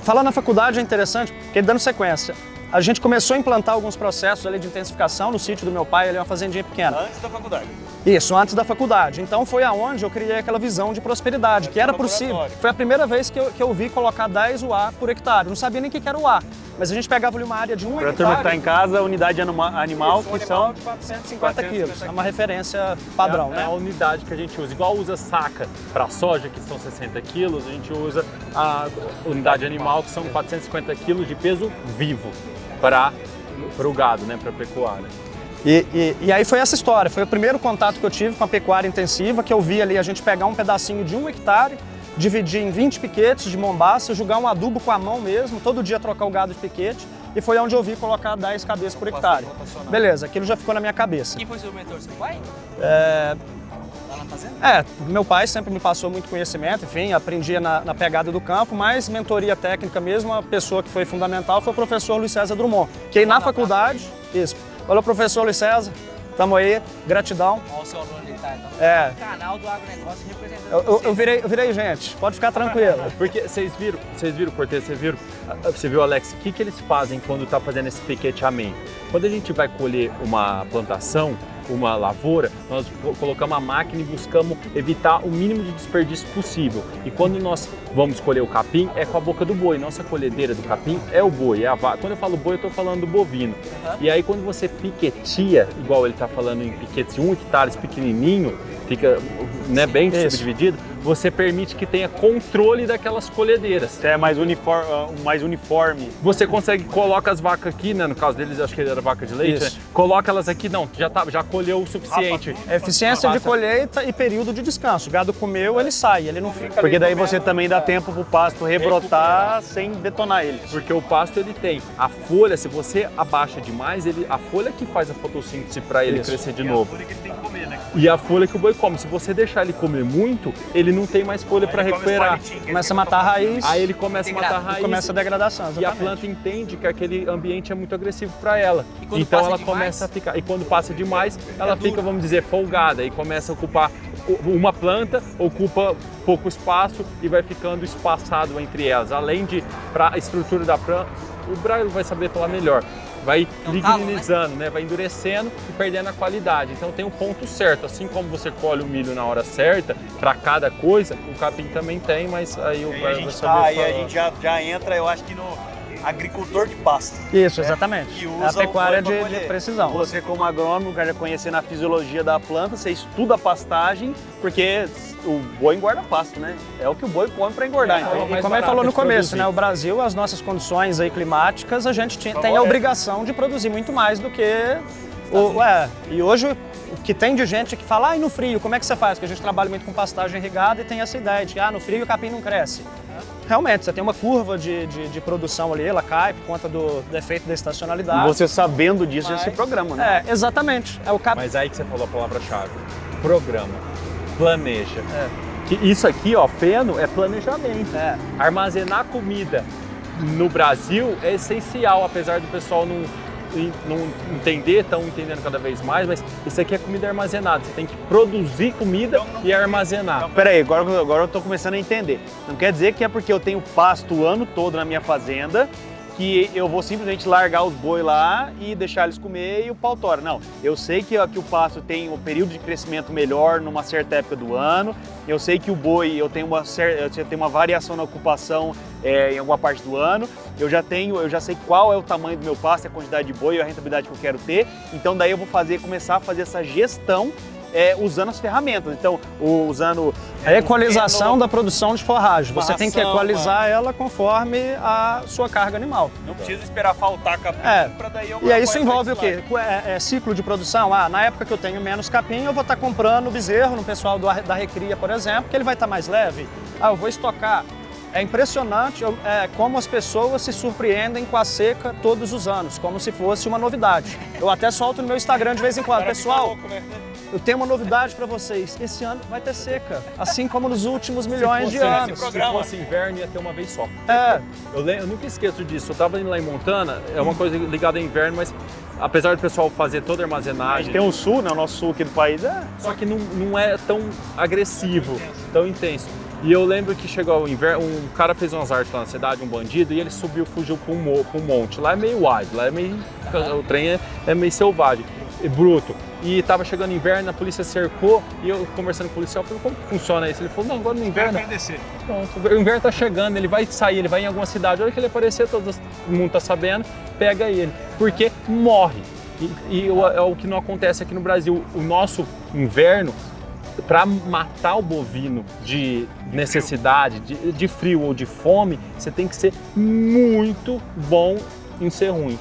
Falar na faculdade é interessante, porque dando sequência, a gente começou a implantar alguns processos ali de intensificação no sítio do meu pai, ele é uma fazendinha pequena. Antes da faculdade. Isso, antes da faculdade. Então foi aonde eu criei aquela visão de prosperidade, que era possível. Foi a primeira vez que eu vi colocar 10 UA por hectare. Eu não sabia nem o que era UA, mas a gente pegava ali uma área de 1 hectare. Para a turma que está em casa, unidade animal, Isso, que um são animal de 450 quilos. É uma referência padrão, É né? a unidade que a gente usa. Igual usa saca para soja, que são 60 quilos, a gente usa a unidade animal, que são 450 quilos de peso vivo para o gado, né, para a pecuária. E aí foi essa história, foi o primeiro contato que eu tive com a pecuária intensiva, que eu vi ali a gente pegar um pedacinho de 1 hectare, dividir em 20 piquetes de mombaça, jogar um adubo com a mão mesmo, todo dia trocar o gado de piquete, e foi onde eu vi colocar 10 cabeças por hectare. Beleza, aquilo já ficou na minha cabeça. Quem foi seu mentor, seu pai? Lá na fazenda? Meu pai sempre me passou muito conhecimento, enfim, aprendia na pegada do campo, mas mentoria técnica mesmo, a pessoa que foi fundamental foi o professor Luiz César Drummond, que aí na faculdade, isso. Olha, professor Luiz César, tamo aí, gratidão. Olha o seu aluno ali, tá? Então, É. o canal do agronegócio representando Eu virei gente, pode ficar tranquilo. Porque vocês viram, Cortez, você viu, Alex, o que eles fazem quando está fazendo esse piqueteamento? Quando a gente vai colher uma plantação, uma lavoura, nós colocamos a máquina e buscamos evitar o mínimo de desperdício possível. E quando nós vamos colher o capim, é com a boca do boi. Nossa colhedeira do capim é o boi, é a vaca. Quando eu falo boi, eu estou falando do bovino. E aí quando você piquetia, igual ele está falando em piquetes de 1 hectare pequenininho, fica, né, bem subdividido, você permite que tenha controle daquelas colhedeiras. É mais uniforme. Você consegue, coloca as vacas aqui, né? No caso deles, acho que era vaca de leite, né? Coloca elas aqui, não, já colheu o suficiente. Eficiência de colheita e período de descanso. O gado comeu, ele sai, ele não fica. Porque daí você também dá tempo pro pasto rebrotar sem detonar ele. Porque o pasto ele tem a folha, se você abaixa demais, a folha que faz a fotossíntese para ele crescer de novo. E a folha que o boi come. Se você deixar ele comer muito, ele não tem mais folha para recuperar. Começa a matar a raiz. Aí ele começa a matar a raiz. Começa a degradação, exatamente. E a planta entende que aquele ambiente é muito agressivo para ela. quando Então passa ela demais? começa a ficar. E quando passa demais, ela fica, vamos dizer, folgada e começa a ocupar uma planta, ocupa pouco espaço e vai ficando espaçado entre elas. Além de, para a estrutura da planta, o Braille vai saber falar melhor. Vai ligninizando, né? Vai endurecendo e perdendo a qualidade. Então tem um ponto certo. Assim como você colhe o milho na hora certa, para cada coisa, o capim também tem, mas aí o Braille vai saber falar. Aí a gente já entra, eu acho que no agricultor de pasto. Isso, exatamente. Que É usa a pecuária o boi pra de colher. precisão. Você como agrônomo, já conhecendo a fisiologia da planta, você estuda a pastagem, porque o boi engorda pasto, né? É o que o boi come para engordar. Então, E como ele falou no começo, né? O Brasil, as nossas condições aí climáticas, a gente tem a obrigação de produzir muito mais do que e hoje o que tem de gente que fala, e no frio, como é que você faz? Porque a gente trabalha muito com pastagem irrigada e tem essa ideia de que no frio o capim não cresce. Realmente, você tem uma curva de produção ali, ela cai por conta do efeito da estacionalidade. você sabendo disso, já se programa, né? Exatamente. É o capim. Mas aí que você falou a palavra-chave. Programa. Planeja. Que isso aqui, ó, feno, é planejamento. Armazenar comida no Brasil é essencial, apesar do pessoal não entender, estão entendendo cada vez mais, mas isso aqui é comida armazenada. Você tem que produzir comida e armazenar. Peraí, agora eu tô começando a entender. Não quer dizer que é porque eu tenho pasto o ano todo na minha fazenda que eu vou simplesmente largar os boi lá e deixar eles comer e o pau tora. Não, eu sei que o pasto tem um período de crescimento melhor numa certa época do ano, eu sei que o boi eu tenho uma variação na ocupação em alguma parte do ano, eu já sei qual é o tamanho do meu pasto, a quantidade de boi e a rentabilidade que eu quero ter, então daí eu vou começar a fazer essa gestão usando as ferramentas, então usando a equalização da produção de forragem. Você tem que equalizar ela conforme a sua carga animal. Não precisa esperar faltar capim para daí eu... E aí isso envolve o quê? Ciclo de produção. Na época que eu tenho menos capim, eu vou estar comprando bezerro no pessoal da recria, por exemplo, que ele vai estar mais leve. Eu vou estocar É impressionante como as pessoas se surpreendem com a seca todos os anos, como se fosse uma novidade. Eu até solto no meu Instagram de vez em quando. Pessoal, eu tenho uma novidade para vocês. Esse ano vai ter seca, assim como nos últimos milhões de anos. Se fosse inverno, ia ter uma vez só. É. Eu nunca esqueço disso. Eu estava indo lá em Montana, é uma coisa ligada ao inverno, mas apesar do pessoal fazer toda a armazenagem... Tem o sul, né? O nosso sul aqui do país Só que não é tão agressivo, tão intenso. E eu lembro que chegou o inverno, um cara fez umas artes lá na cidade, um bandido, e ele fugiu para um monte. Lá é meio wild, lá é meio... O trem é meio selvagem, é bruto. E tava chegando inverno, a polícia cercou, e eu conversando com o policial, falei, como que funciona isso? Ele falou, não, agora no inverno... Pronto, o inverno tá chegando, ele vai sair, ele vai em alguma cidade, a hora que ele aparecer, todo mundo tá sabendo, pega ele, porque morre. E é o que não acontece aqui no Brasil. O nosso inverno, para matar o bovino de necessidade, de frio ou de fome, você tem que ser muito bom em ser ruim.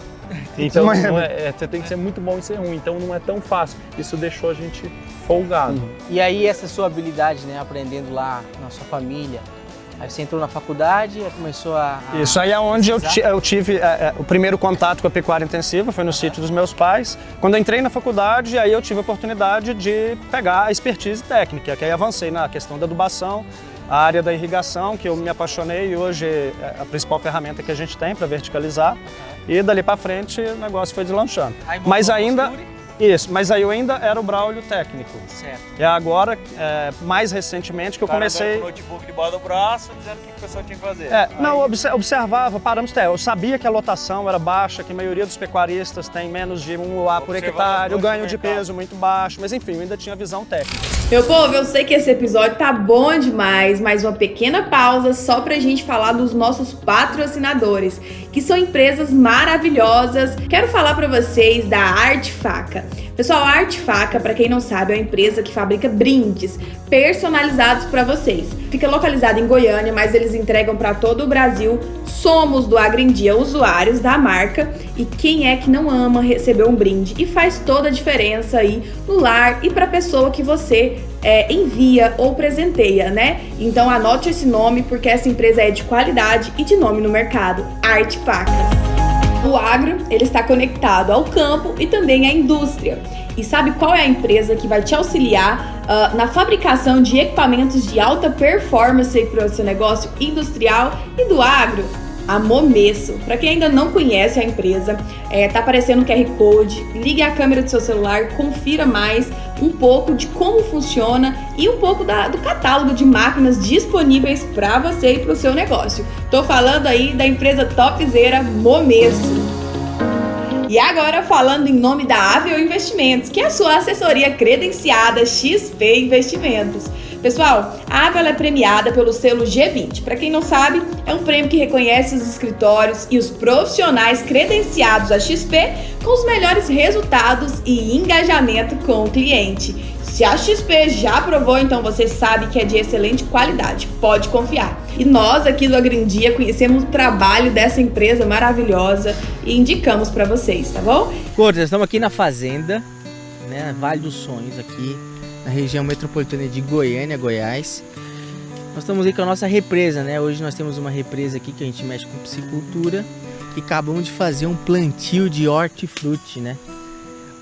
Então você tem que ser muito bom em ser ruim, então não é tão fácil. Isso deixou a gente folgado. E aí essa sua habilidade, né, aprendendo lá na sua família, aí você entrou na faculdade e começou a... Isso aí é onde eu tive o primeiro contato com a pecuária intensiva, foi no sítio dos meus pais. Quando eu entrei na faculdade, aí eu tive a oportunidade de pegar a expertise técnica, que aí avancei na questão da adubação, a área da irrigação, que eu me apaixonei e hoje é a principal ferramenta que a gente tem para verticalizar. E dali para frente o negócio foi deslanchando. Mas ainda... Isso, mas aí eu ainda era o Braulio técnico. Certo. E agora, mais recentemente, que eu comecei... O notebook debaixo do braço, dizendo o que o pessoal tinha que fazer. Não, observava, paramos até. Eu sabia que a lotação era baixa, que a maioria dos pecuaristas tem menos de 1 UA por hectare, o ganho de peso muito baixo, mas enfim, eu ainda tinha visão técnica. Meu povo, eu sei que esse episódio tá bom demais, mas uma pequena pausa só pra gente falar dos nossos patrocinadores, que são empresas maravilhosas. Quero falar pra vocês da Arte Faca. Pessoal, a Arte Faca, pra quem não sabe, é uma empresa que fabrica brindes personalizados pra vocês. Fica localizada em Goiânia, mas eles entregam pra todo o Brasil. Somos do Agro em Dia usuários da marca e quem é que não ama receber um brinde? E faz toda a diferença aí no lar e pra pessoa que você envia ou presenteia, né? Então anote esse nome porque essa empresa é de qualidade e de nome no mercado, Arte Facas. O agro, ele está conectado ao campo e também à indústria. E sabe qual é a empresa que vai te auxiliar na fabricação de equipamentos de alta performance para o seu negócio industrial e do agro? A Momesso. Para quem ainda não conhece a empresa, tá aparecendo o QR Code, ligue a câmera do seu celular, confira mais um pouco de como funciona e um pouco do catálogo de máquinas disponíveis para você e para o seu negócio. Tô falando aí da empresa topzera Momesso. E agora falando em nome da Avel Investimentos, que é a sua assessoria credenciada XP Investimentos. Pessoal, a Avel é premiada pelo selo G20. Para quem não sabe, é um prêmio que reconhece os escritórios e os profissionais credenciados a XP com os melhores resultados e engajamento com o cliente. Se a XP já aprovou, então você sabe que é de excelente qualidade, pode confiar. E nós aqui do Agro em Dia conhecemos o trabalho dessa empresa maravilhosa e indicamos para vocês, tá bom? Gordas, estamos aqui na fazenda, né, Vale dos Sonhos, aqui na região metropolitana de Goiânia, Goiás. Nós estamos aí com a nossa represa, né? Hoje nós temos uma represa aqui que a gente mexe com piscicultura e acabamos de fazer um plantio de hortifruti, né?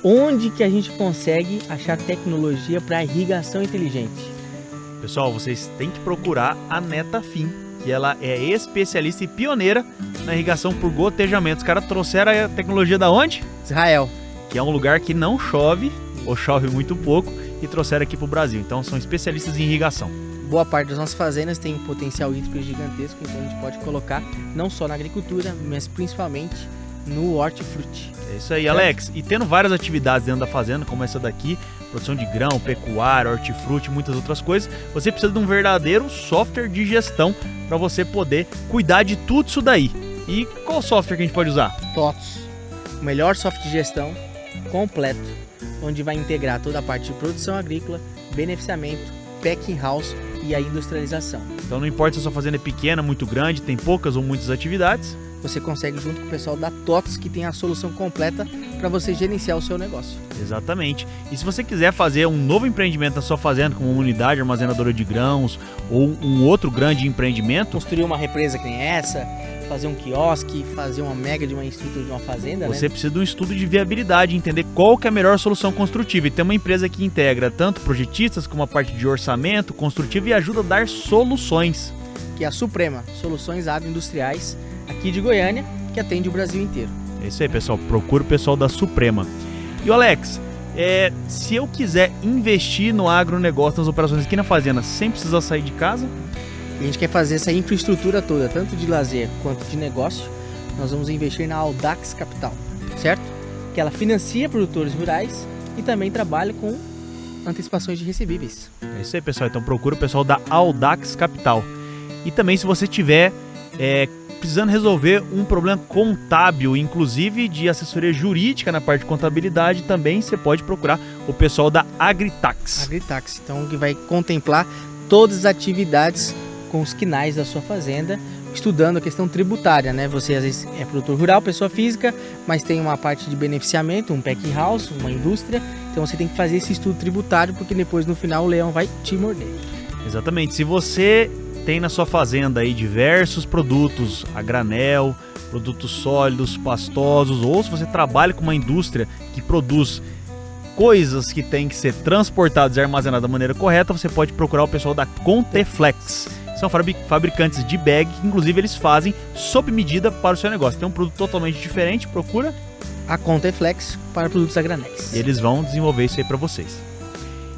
Onde que a gente consegue achar tecnologia para irrigação inteligente? Pessoal, vocês têm que procurar a Netafim, que ela é especialista e pioneira na irrigação por gotejamento. Os caras trouxeram a tecnologia da onde? Israel. Que é um lugar que não chove, ou chove muito pouco, e trouxeram aqui para o Brasil. Então são especialistas em irrigação. Boa parte das nossas fazendas tem um potencial hídrico gigantesco, então a gente pode colocar não só na agricultura, mas principalmente no hortifruti. É isso aí, Alex. E tendo várias atividades dentro da fazenda, como essa daqui, produção de grão, pecuária, hortifruti, muitas outras coisas, você precisa de um verdadeiro software de gestão para você poder cuidar de tudo isso daí. E qual software que a gente pode usar? TOTOS, o melhor software de gestão completo, onde vai integrar toda a parte de produção agrícola, beneficiamento, packing house e a industrialização. Então não importa se a sua fazenda é pequena, muito grande, tem poucas ou muitas atividades, você consegue junto com o pessoal da TOTS, que tem a solução completa para você gerenciar o seu negócio. Exatamente. E se você quiser fazer um novo empreendimento na sua fazenda, como uma unidade armazenadora de grãos ou um outro grande empreendimento, Construir uma represa que nem essa, fazer um quiosque, fazer uma mega de uma estrutura de uma fazenda, você precisa de um estudo de viabilidade, entender qual que é a melhor solução construtiva. E tem uma empresa que integra tanto projetistas como a parte de orçamento construtivo e ajuda a dar soluções. Que é a Suprema, Soluções Agroindustriais, aqui de Goiânia, que atende o Brasil inteiro. É isso aí, pessoal. Procura o pessoal da Suprema. E o Alex, se eu quiser investir no agronegócio, nas operações aqui na fazenda, sem precisar sair de casa, E a gente quer fazer essa infraestrutura toda, tanto de lazer quanto de negócio, nós vamos investir na Audax Capital, certo? Que ela financia produtores rurais e também trabalha com antecipações de recebíveis. é isso aí, pessoal. Então procura o pessoal da Audax Capital. E também se você tiver precisando resolver um problema contábil, inclusive de assessoria jurídica na parte de contabilidade, também você pode procurar o pessoal da Agritax. Agritax, então, que vai contemplar todas as atividades com os quinais da sua fazenda, estudando a questão tributária, né? Você às vezes é produtor rural, pessoa física, mas tem uma parte de beneficiamento, um packing house, uma indústria, então você tem que fazer esse estudo tributário, porque depois no final o leão vai te morder. Exatamente. Se você tem na sua fazenda aí diversos produtos a granel, produtos sólidos, pastosos, ou se você trabalha com uma indústria que produz coisas que têm que ser transportadas e armazenadas da maneira correta, você pode procurar o pessoal da Conteflex. São fabricantes de bag, que inclusive eles fazem sob medida para o seu negócio. Tem um produto totalmente diferente, procura. A Conteflex para produtos a granéis. E eles vão desenvolver isso aí para vocês.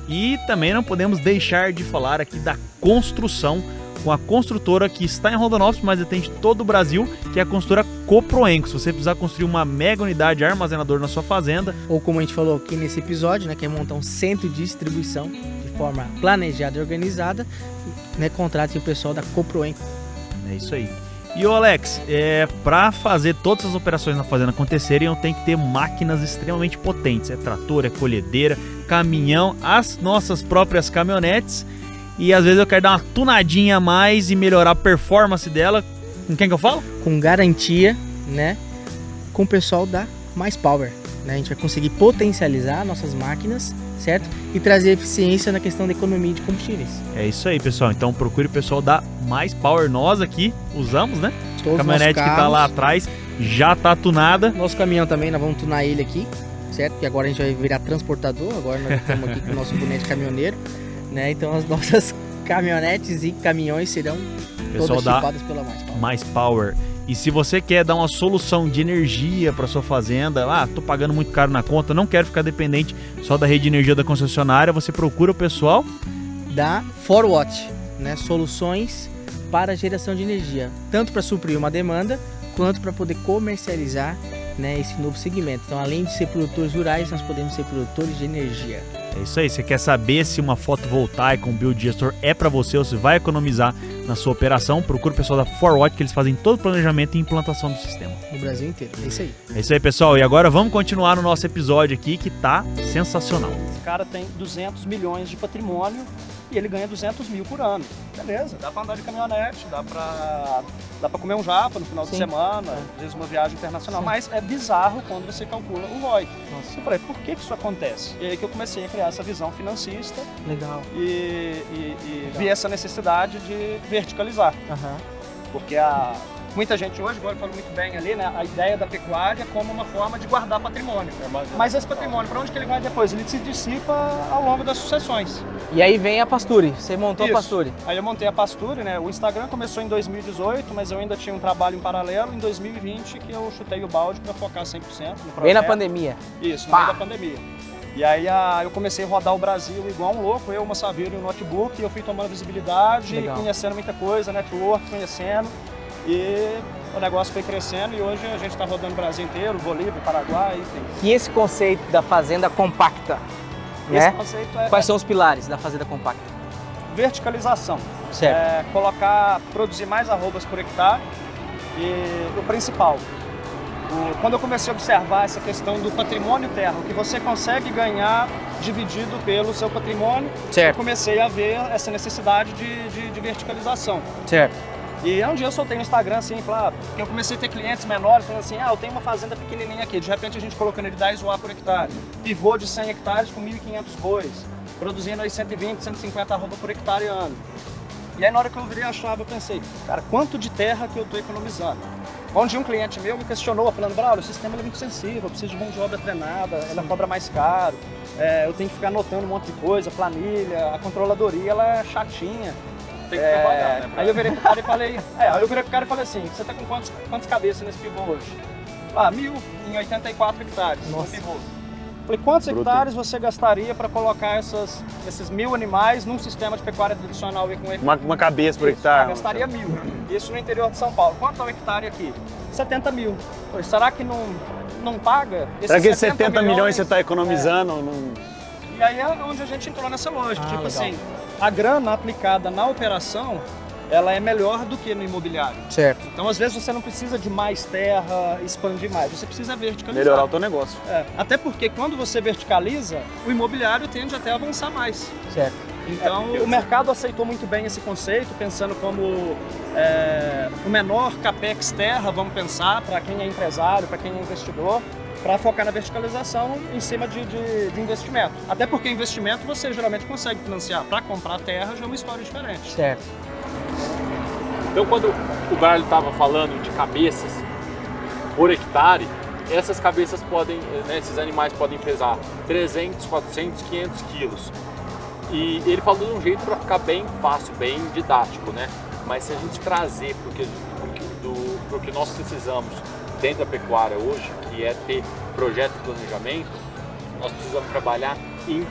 E também não podemos deixar de falar aqui da construção, com a construtora que está em Rondonópolis, mas atende todo o Brasil, que é a construtora Coproenco. Se você precisar construir uma mega unidade armazenadora na sua fazenda, Ou como a gente falou aqui nesse episódio, né, que é montar um centro de distribuição de forma planejada e organizada, né, contrate o pessoal da Coproenco. é isso aí. E o Alex, para fazer todas as operações na fazenda acontecerem, eu tenho que ter máquinas extremamente potentes. É trator, é colhedeira, caminhão, as nossas próprias caminhonetes. E às vezes eu quero dar uma tunadinha a mais e melhorar a performance dela. Com quem que eu falo? Com garantia, né, com o pessoal da Mais Power, né? A gente vai conseguir potencializar nossas máquinas, certo? E trazer eficiência na questão da economia de combustíveis. É isso aí, pessoal. Então procure o pessoal da Mais Power. Nós aqui usamos, né? Todos A caminhonete os nossos que tá lá carros. atrás já tá tunada. Nosso caminhão também, nós vamos tunar ele aqui, certo? Porque agora a gente vai virar transportador, agora nós estamos aqui com o nosso boneco caminhoneiro, né? Então as nossas caminhonetes e caminhões serão Pessoal todas da chipadas pela Mais Power. Mais Power. E se você quer dar uma solução de energia para sua fazenda, tô pagando muito caro na conta, não quero ficar dependente só da rede de energia da concessionária, você procura o pessoal Da ForWatt, né? Soluções para geração de energia, tanto para suprir uma demanda, quanto para poder comercializar, né, esse novo segmento. Então, além de ser produtores rurais, nós podemos ser produtores de energia. É isso aí, você quer saber se uma fotovoltaica, um biodigestor é para você ou se vai economizar na sua operação, procura o pessoal da ForWatt, que eles fazem todo o planejamento e implantação do sistema. No Brasil inteiro, é isso aí. É isso aí, pessoal, e agora vamos continuar no nosso episódio aqui, que tá sensacional. Esse cara tem 200 milhões de patrimônio e ele ganha 200 mil por ano. Beleza, dá pra andar de caminhonete, dá pra comer um japa no final de Sim. semana, às vezes uma viagem internacional, mas é bizarro quando você calcula o ROI. Eu falei, por que isso acontece? E aí que eu comecei a criar essa visão financista Legal. e vi essa necessidade de verticalizar. Porque muita gente hoje, igual ele falou muito bem ali, né, a ideia da pecuária como uma forma de guardar patrimônio. Mas esse patrimônio, para onde que ele vai depois? Ele se dissipa ao longo das sucessões. E aí vem a Pasture, você montou Isso. a Pasture. Aí eu montei a Pasture, né? O Instagram começou em 2018, mas eu ainda tinha um trabalho em paralelo em 2020 que eu chutei o balde para focar 100% no projeto. Bem na pandemia. Isso, no Pá! meio da pandemia. E aí eu comecei a rodar o Brasil igual um louco, eu, uma Saveiro e um notebook, e eu fui tomando visibilidade, Legal. conhecendo muita coisa, network, conhecendo, e o negócio foi crescendo e hoje a gente está rodando o Brasil inteiro, Bolívia, Paraguai, enfim. E esse conceito da fazenda compacta, Esse né? conceito é Quais são os pilares da fazenda compacta? verticalização. Certo. Produzir mais arrobas por hectare e o principal, quando eu comecei a observar essa questão do patrimônio terra, o que você consegue ganhar dividido pelo seu patrimônio, Certo. eu comecei a ver essa necessidade de verticalização. Certo. E um dia eu soltei no Instagram assim, porque eu comecei a ter clientes menores falando assim, eu tenho uma fazenda pequenininha aqui, de repente a gente colocando ele 10 UA por hectare, pivô de 100 hectares com 1.500 bois, produzindo aí 120, 150 arroba por hectare ano. E aí na hora que eu virei a chave eu pensei, cara, quanto de terra que eu estou economizando? Um dia um cliente meu me questionou, falando, Braulio, o sistema é muito sensível, eu preciso de mão de obra treinada, ela cobra mais caro, eu tenho que ficar anotando um monte de coisa, planilha, a controladoria ela é chatinha. Tem que trabalhar, né? Aí eu virei pro cara e falei, assim, você tá com quantas cabeças nesse pivô hoje? 1.000 em 84 hectares no pivô. Falei, quantos hectares você gastaria para colocar esses 1.000 animais num sistema de pecuária tradicional e com Uma cabeça por hectare. Gastaria 1.000. Isso no interior de São Paulo. Quanto é um hectare aqui? 70 mil. Falei, será que não paga? Será que esses 70 milhões você está economizando? E aí é onde a gente entrou nessa lógica. Tipo assim, a grana aplicada na operação, ela é melhor do que no imobiliário. Certo. Então, às vezes, você não precisa de mais terra, expandir mais. Você precisa verticalizar. Melhorar o teu negócio. Até porque quando você verticaliza, o imobiliário tende até a avançar mais. Certo. Então, o mercado aceitou muito bem esse conceito, pensando como o menor capex terra, vamos pensar, para quem é empresário, para quem é investidor, para focar na verticalização em cima de investimento. Até porque investimento você geralmente consegue financiar. Para comprar terra já é uma história diferente. Certo. Então, quando o Braulio estava falando de cabeças por hectare, essas cabeças podem, esses animais podem pesar 300, 400, 500 quilos. E ele falou de um jeito para ficar bem fácil, bem didático, né? Mas se a gente trazer pro que nós precisamos dentro da pecuária hoje, que é ter projeto de planejamento, nós precisamos trabalhar em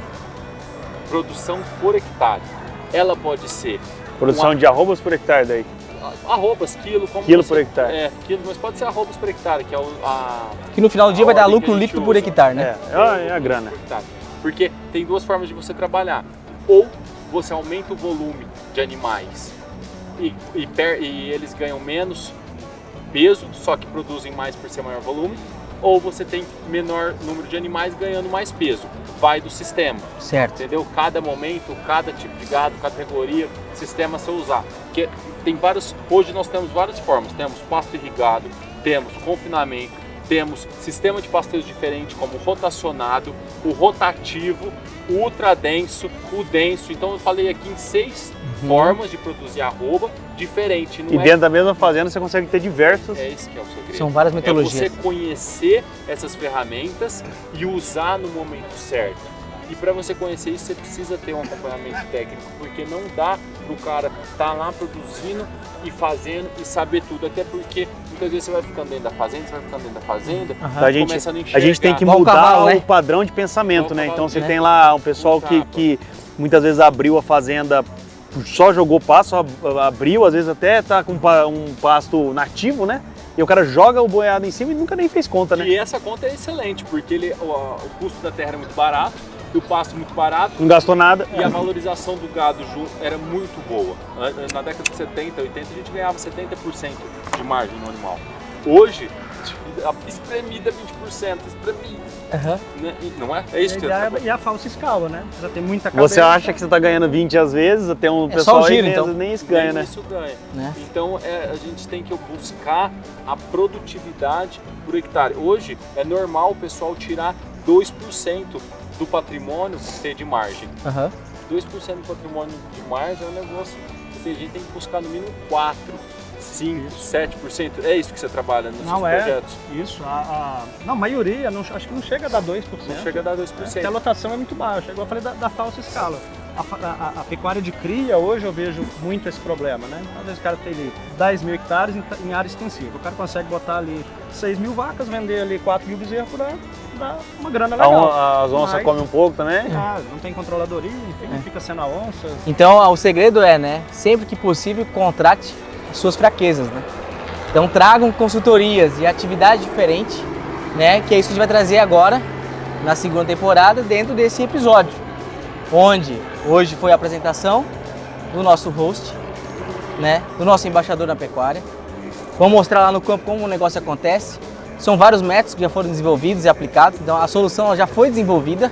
produção por hectare. Ela pode ser Produção de arrobas por hectare daí? Arrobas, quilo, por hectare. Quilo, mas pode ser arrobas por hectare, que é que no final do dia vai dar lucro líquido por hectare, né? É a grana. Porque tem duas formas de você trabalhar. Ou você aumenta o volume de animais e eles ganham menos peso, só que produzem mais por ser maior volume, ou você tem menor número de animais ganhando mais peso. Vai do sistema. Certo. Entendeu? Cada momento, cada tipo de gado, categoria, sistema a você usar. Porque tem hoje nós temos várias formas. Temos pasto irrigado, temos confinamento, temos sistema de pasteiros diferente, como o rotacionado, o rotativo, o ultradenso, o denso. Então eu falei aqui em 6 formas de produzir arroba diferente. E dentro da mesma fazenda você consegue ter diversos. É isso que é o segredo. São várias metodologias. É você conhecer essas ferramentas e usar no momento certo. E para você conhecer isso, você precisa ter um acompanhamento técnico, porque não dá para o cara estar lá produzindo e fazendo e saber tudo. Até porque muitas vezes você vai ficando dentro da fazenda, começando a enxergar. A gente tem que mudar o padrão de pensamento, né? Então você tem lá um pessoal que muitas vezes abriu a fazenda, só jogou pasto, só abriu, às vezes até tá com um pasto nativo, né? E o cara joga o boiado em cima e nunca nem fez conta, né? E essa conta é excelente, porque o custo da terra é muito barato, e o pasto muito barato. Não gastou nada. E a valorização do gado era muito boa. Na década de 70, 80, a gente ganhava 70% de margem no animal. Hoje, espremida 20%, espremida. Né? Não é? É isso que E a falsa escala, né? Já tem muita cabeça. Você acha que você está ganhando 20 às vezes, tem um pessoal só o giro, aí então. nem isso ganha, né? Isso ganha. Né? Então a gente tem que buscar a produtividade por hectare. Hoje é normal o pessoal tirar 2% do patrimônio ter de margem. 2% do patrimônio de margem é um negócio que a gente tem que buscar no mínimo 4%. 5%, 7%, é isso que você trabalha nos seus projetos? Isso, a maioria, acho que não chega a dar 2%. Não chega a dar 2%. Porque a lotação é muito baixa, igual eu falei da falsa escala. A pecuária de cria, hoje eu vejo muito esse problema, né? Às vezes o cara tem ali 10 mil hectares em área extensiva, o cara consegue botar ali 6 mil vacas, vender ali 4 mil bezerros por ano, dá uma grana legal. As onças comem um pouco também? Não tem controladoria, enfim, fica sendo a onça. Então o segredo é, né? Sempre que possível, contrate suas fraquezas, né? Então tragam consultorias e atividade diferente, né? Que é isso que a gente vai trazer agora na segunda temporada dentro desse episódio, onde hoje foi a apresentação do nosso host, né? Do nosso embaixador na pecuária. Vamos mostrar lá no campo como o negócio acontece. São vários métodos que já foram desenvolvidos e aplicados, então a solução já foi desenvolvida,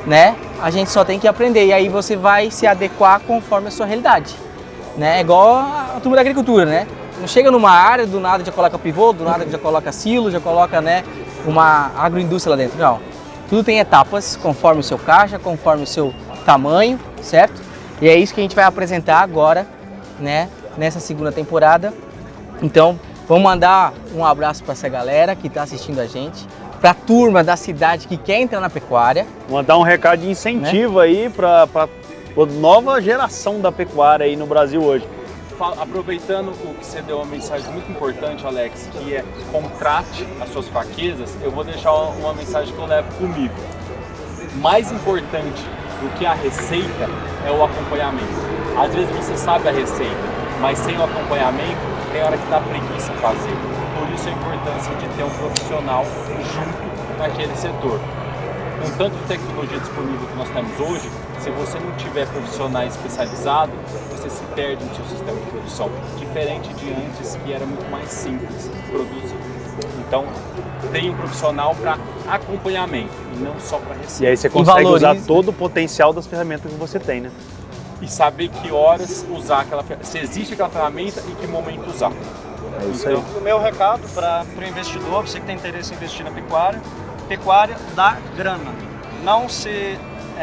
né? A gente só tem que aprender e aí você vai se adequar conforme a sua realidade. né? É igual a turma da agricultura, né? Não chega numa área, do nada já coloca pivô, do nada já coloca silo, já coloca, né, uma agroindústria lá dentro. Não, tudo tem etapas conforme o seu caixa, conforme o seu tamanho, certo? E é isso que a gente vai apresentar agora, né, nessa segunda temporada. Então, vamos mandar um abraço para essa galera que está assistindo a gente, para a turma da cidade que quer entrar na pecuária. Mandar um recado de incentivo, né, aí para a nova geração da pecuária aí no Brasil hoje. Aproveitando o que você deu uma mensagem muito importante, Alex, que é contrate as suas fraquezas, eu vou deixar uma mensagem que eu levo comigo. Mais importante do que a receita é o acompanhamento. Às vezes você sabe a receita, mas sem o acompanhamento tem hora que dá preguiça fazer. Por isso a importância de ter um profissional junto naquele setor. Com tanto de tecnologia disponível que nós temos hoje, se você não tiver profissionais especializados, você se perde no seu sistema de produção. Diferente de antes, que era muito mais simples produzir. Então, tem um profissional para acompanhamento e não só para receita. E aí você consegue usar todo o potencial das ferramentas que você tem, né? E saber que horas usar aquela ferramenta, se existe aquela ferramenta e que momento usar. É isso aí. O meu recado para o investidor, você que tem interesse em investir na pecuária dá grana.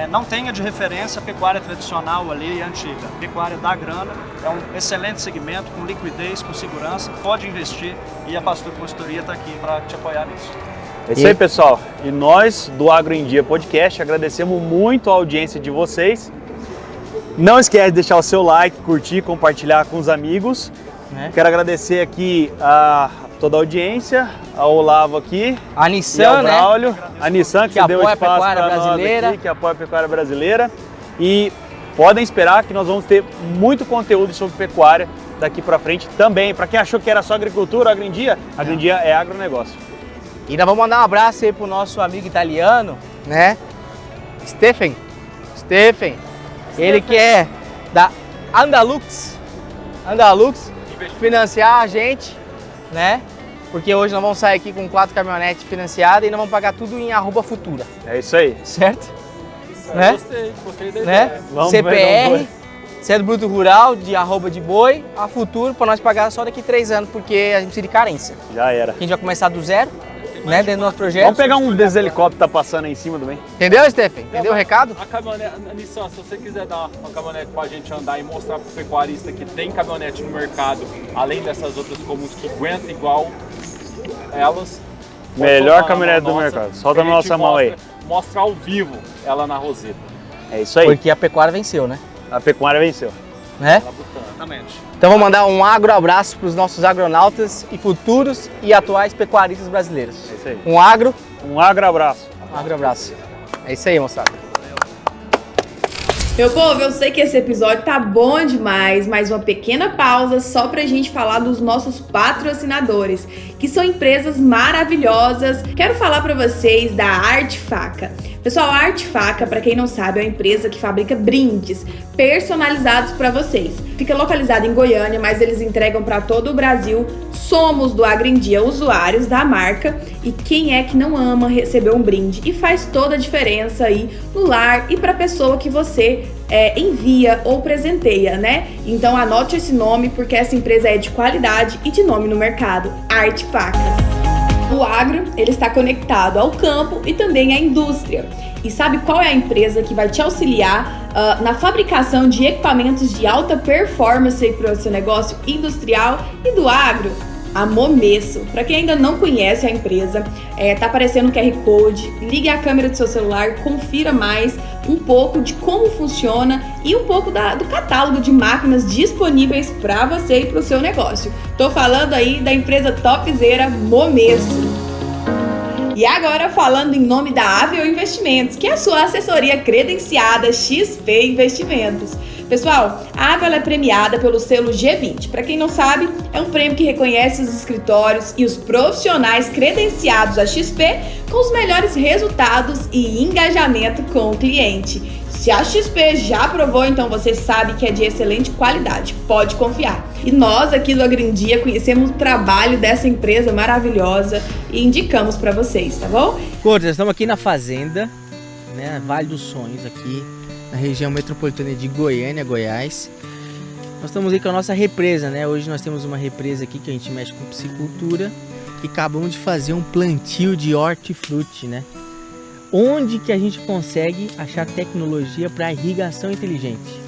Não tenha de referência a pecuária tradicional ali, antiga. Pecuária dá grana, é um excelente segmento, com liquidez, com segurança, pode investir e a Pastor Consultoria está aqui para te apoiar nisso. É isso aí, pessoal. E nós, do Agro em Dia Podcast, agradecemos muito a audiência de vocês. Não esquece de deixar o seu like, curtir, compartilhar com os amigos. Quero agradecer aqui a toda a audiência, ao Olavo aqui, a Nissan, né? A Nissan que deu espaço para nós aqui, que apoia a pecuária brasileira. E podem esperar que nós vamos ter muito conteúdo sobre pecuária daqui para frente também. Para quem achou que era só agricultura, Agro em Dia é agronegócio. E nós vamos mandar um abraço aí pro nosso amigo italiano, né? Stephen, ele que é da Andalux, financiar a gente, né? Porque hoje nós vamos sair aqui com 4 caminhonetes financiadas e nós vamos pagar tudo em @futura. É isso aí. Certo? Né? Gostei da Né? ideia. CPR, Centro Bruto Rural, de @de_boi, a Futuro, para nós pagar só daqui 3 anos, porque a gente precisa de carência. Já era. A gente vai começar do zero, né? Dentro do nosso projeto. Vamos pegar um desses helicópteros que tá passando aí em cima também. Entendeu, Stephen? Entendeu o recado? A caminhonete, Nissan, se você quiser dar uma caminhonete pra gente andar e mostrar pro pecuarista que tem caminhonete no mercado, além dessas outras comuns que aguentam igual elas. Melhor caminhonete do mercado. Solta na nossa mão aí. Mostra ao vivo ela na Roseta. É isso aí. Porque a pecuária venceu, né? A pecuária venceu. Né? Exatamente. Então vou mandar um abraço para os nossos agronautas e futuros e atuais pecuaristas brasileiros. É isso aí. Um abraço. Um abraço. É isso aí, moçada. Meu povo, eu sei que esse episódio tá bom demais, mas uma pequena pausa só pra gente falar dos nossos patrocinadores, que são empresas maravilhosas. Quero falar pra vocês da Arte Faca. Pessoal, a Arte Faca, pra quem não sabe, é uma empresa que fabrica brindes personalizados pra vocês. Fica localizada em Goiânia, mas eles entregam pra todo o Brasil. Somos do Agro em Dia usuários da marca e quem é que não ama receber um brinde? E faz toda a diferença aí no lar e pra pessoa que você envia ou presenteia, né? Então anote esse nome porque essa empresa é de qualidade e de nome no mercado, Arte Facas. O agro, ele está conectado ao campo e também à indústria. E sabe qual é a empresa que vai te auxiliar na fabricação de equipamentos de alta performance para o seu negócio industrial e do agro? A Momesso. Para quem ainda não conhece a empresa, tá aparecendo o QR Code, ligue a câmera do seu celular, confira mais um pouco de como funciona e um pouco do catálogo de máquinas disponíveis para você e para o seu negócio. Tô falando aí da empresa topzera Momesso. E agora falando em nome da Avel Investimentos, que é a sua assessoria credenciada XP Investimentos. Pessoal, a Avel é premiada pelo selo G20. Para quem não sabe, é um prêmio que reconhece os escritórios e os profissionais credenciados a XP com os melhores resultados e engajamento com o cliente. Se a XP já aprovou, então você sabe que é de excelente qualidade, pode confiar. E nós aqui do Agro em Dia conhecemos o trabalho dessa empresa maravilhosa e indicamos para vocês, tá bom? Cortes, estamos aqui na fazenda, né, Vale dos Sonhos, aqui na região metropolitana de Goiânia, Goiás. Nós estamos aí com a nossa represa, né? Hoje nós temos uma represa aqui que a gente mexe com piscicultura e acabamos de fazer um plantio de hortifruti, né? Onde que a gente consegue achar tecnologia para irrigação inteligente?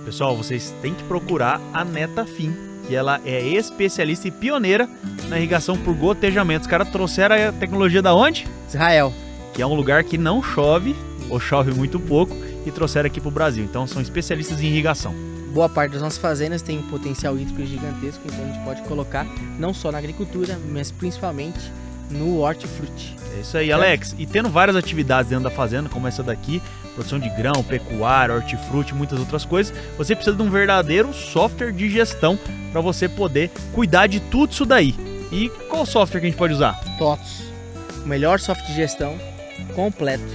Pessoal, vocês têm que procurar a Netafim, que ela é especialista e pioneira na irrigação por gotejamento. Os caras trouxeram a tecnologia da onde? Israel. Que é um lugar que não chove, ou chove muito pouco, e trouxeram aqui para o Brasil. Então são especialistas em irrigação. Boa parte das nossas fazendas tem um potencial hídrico gigantesco, então a gente pode colocar não só na agricultura, mas principalmente no hortifruti. É isso aí, Alex. E tendo várias atividades dentro da fazenda, como essa daqui, produção de grão, pecuária, hortifruti, muitas outras coisas, você precisa de um verdadeiro software de gestão para você poder cuidar de tudo isso daí. E qual software que a gente pode usar? TOTOS, o melhor software de gestão completo,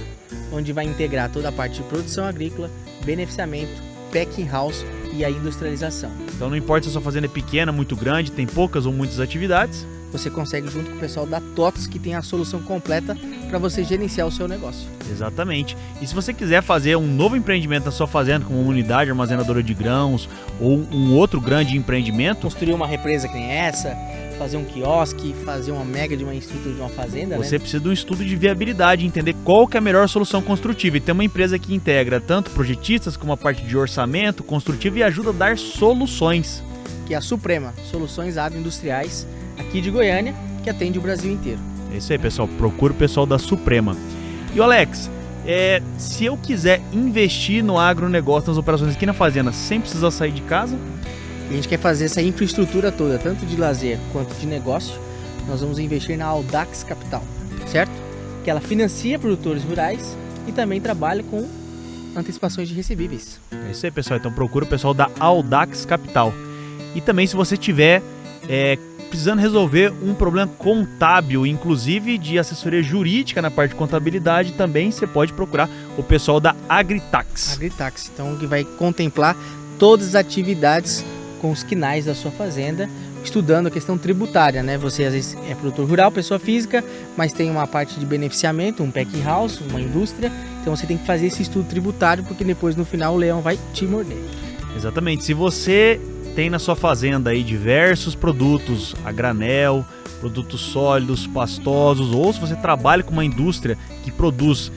onde vai integrar toda a parte de produção agrícola, beneficiamento, packing house e a industrialização. Então não importa se a sua fazenda é pequena, muito grande, tem poucas ou muitas atividades. Você consegue junto com o pessoal da TOTOS, que tem a solução completa para você gerenciar o seu negócio. Exatamente. E se você quiser fazer um novo empreendimento na sua fazenda, como uma unidade armazenadora de grãos ou um outro grande empreendimento, construir uma represa que nem essa, fazer um quiosque, fazer uma mega de uma estrutura de uma fazenda, você precisa de um estudo de viabilidade, entender qual que é a melhor solução construtiva. E tem uma empresa que integra tanto projetistas como a parte de orçamento construtivo e ajuda a dar soluções. Que é a Suprema, Soluções Agroindustriais, aqui de Goiânia, que atende o Brasil inteiro. É isso aí, pessoal. Procura o pessoal da Suprema. E Alex, se eu quiser investir no agronegócio, nas operações aqui na fazenda, sem precisar sair de casa? E a gente quer fazer essa infraestrutura toda, tanto de lazer quanto de negócio. Nós vamos investir na Audax Capital, certo? Que ela financia produtores rurais e também trabalha com antecipações de recebíveis. É isso aí, pessoal. Então procura o pessoal da Audax Capital. E também se você tiver precisando resolver um problema contábil, inclusive de assessoria jurídica na parte de contabilidade, também você pode procurar o pessoal da Agritax. Agritax, então, que vai contemplar todas as atividades com os quinais da sua fazenda, estudando a questão tributária, né? Você às vezes é produtor rural, pessoa física, mas tem uma parte de beneficiamento, um packing house, uma indústria, então você tem que fazer esse estudo tributário, porque depois no final o leão vai te morder. Exatamente. Se você tem na sua fazenda aí diversos produtos a granel, produtos sólidos, pastosos, ou se você trabalha com uma indústria que produz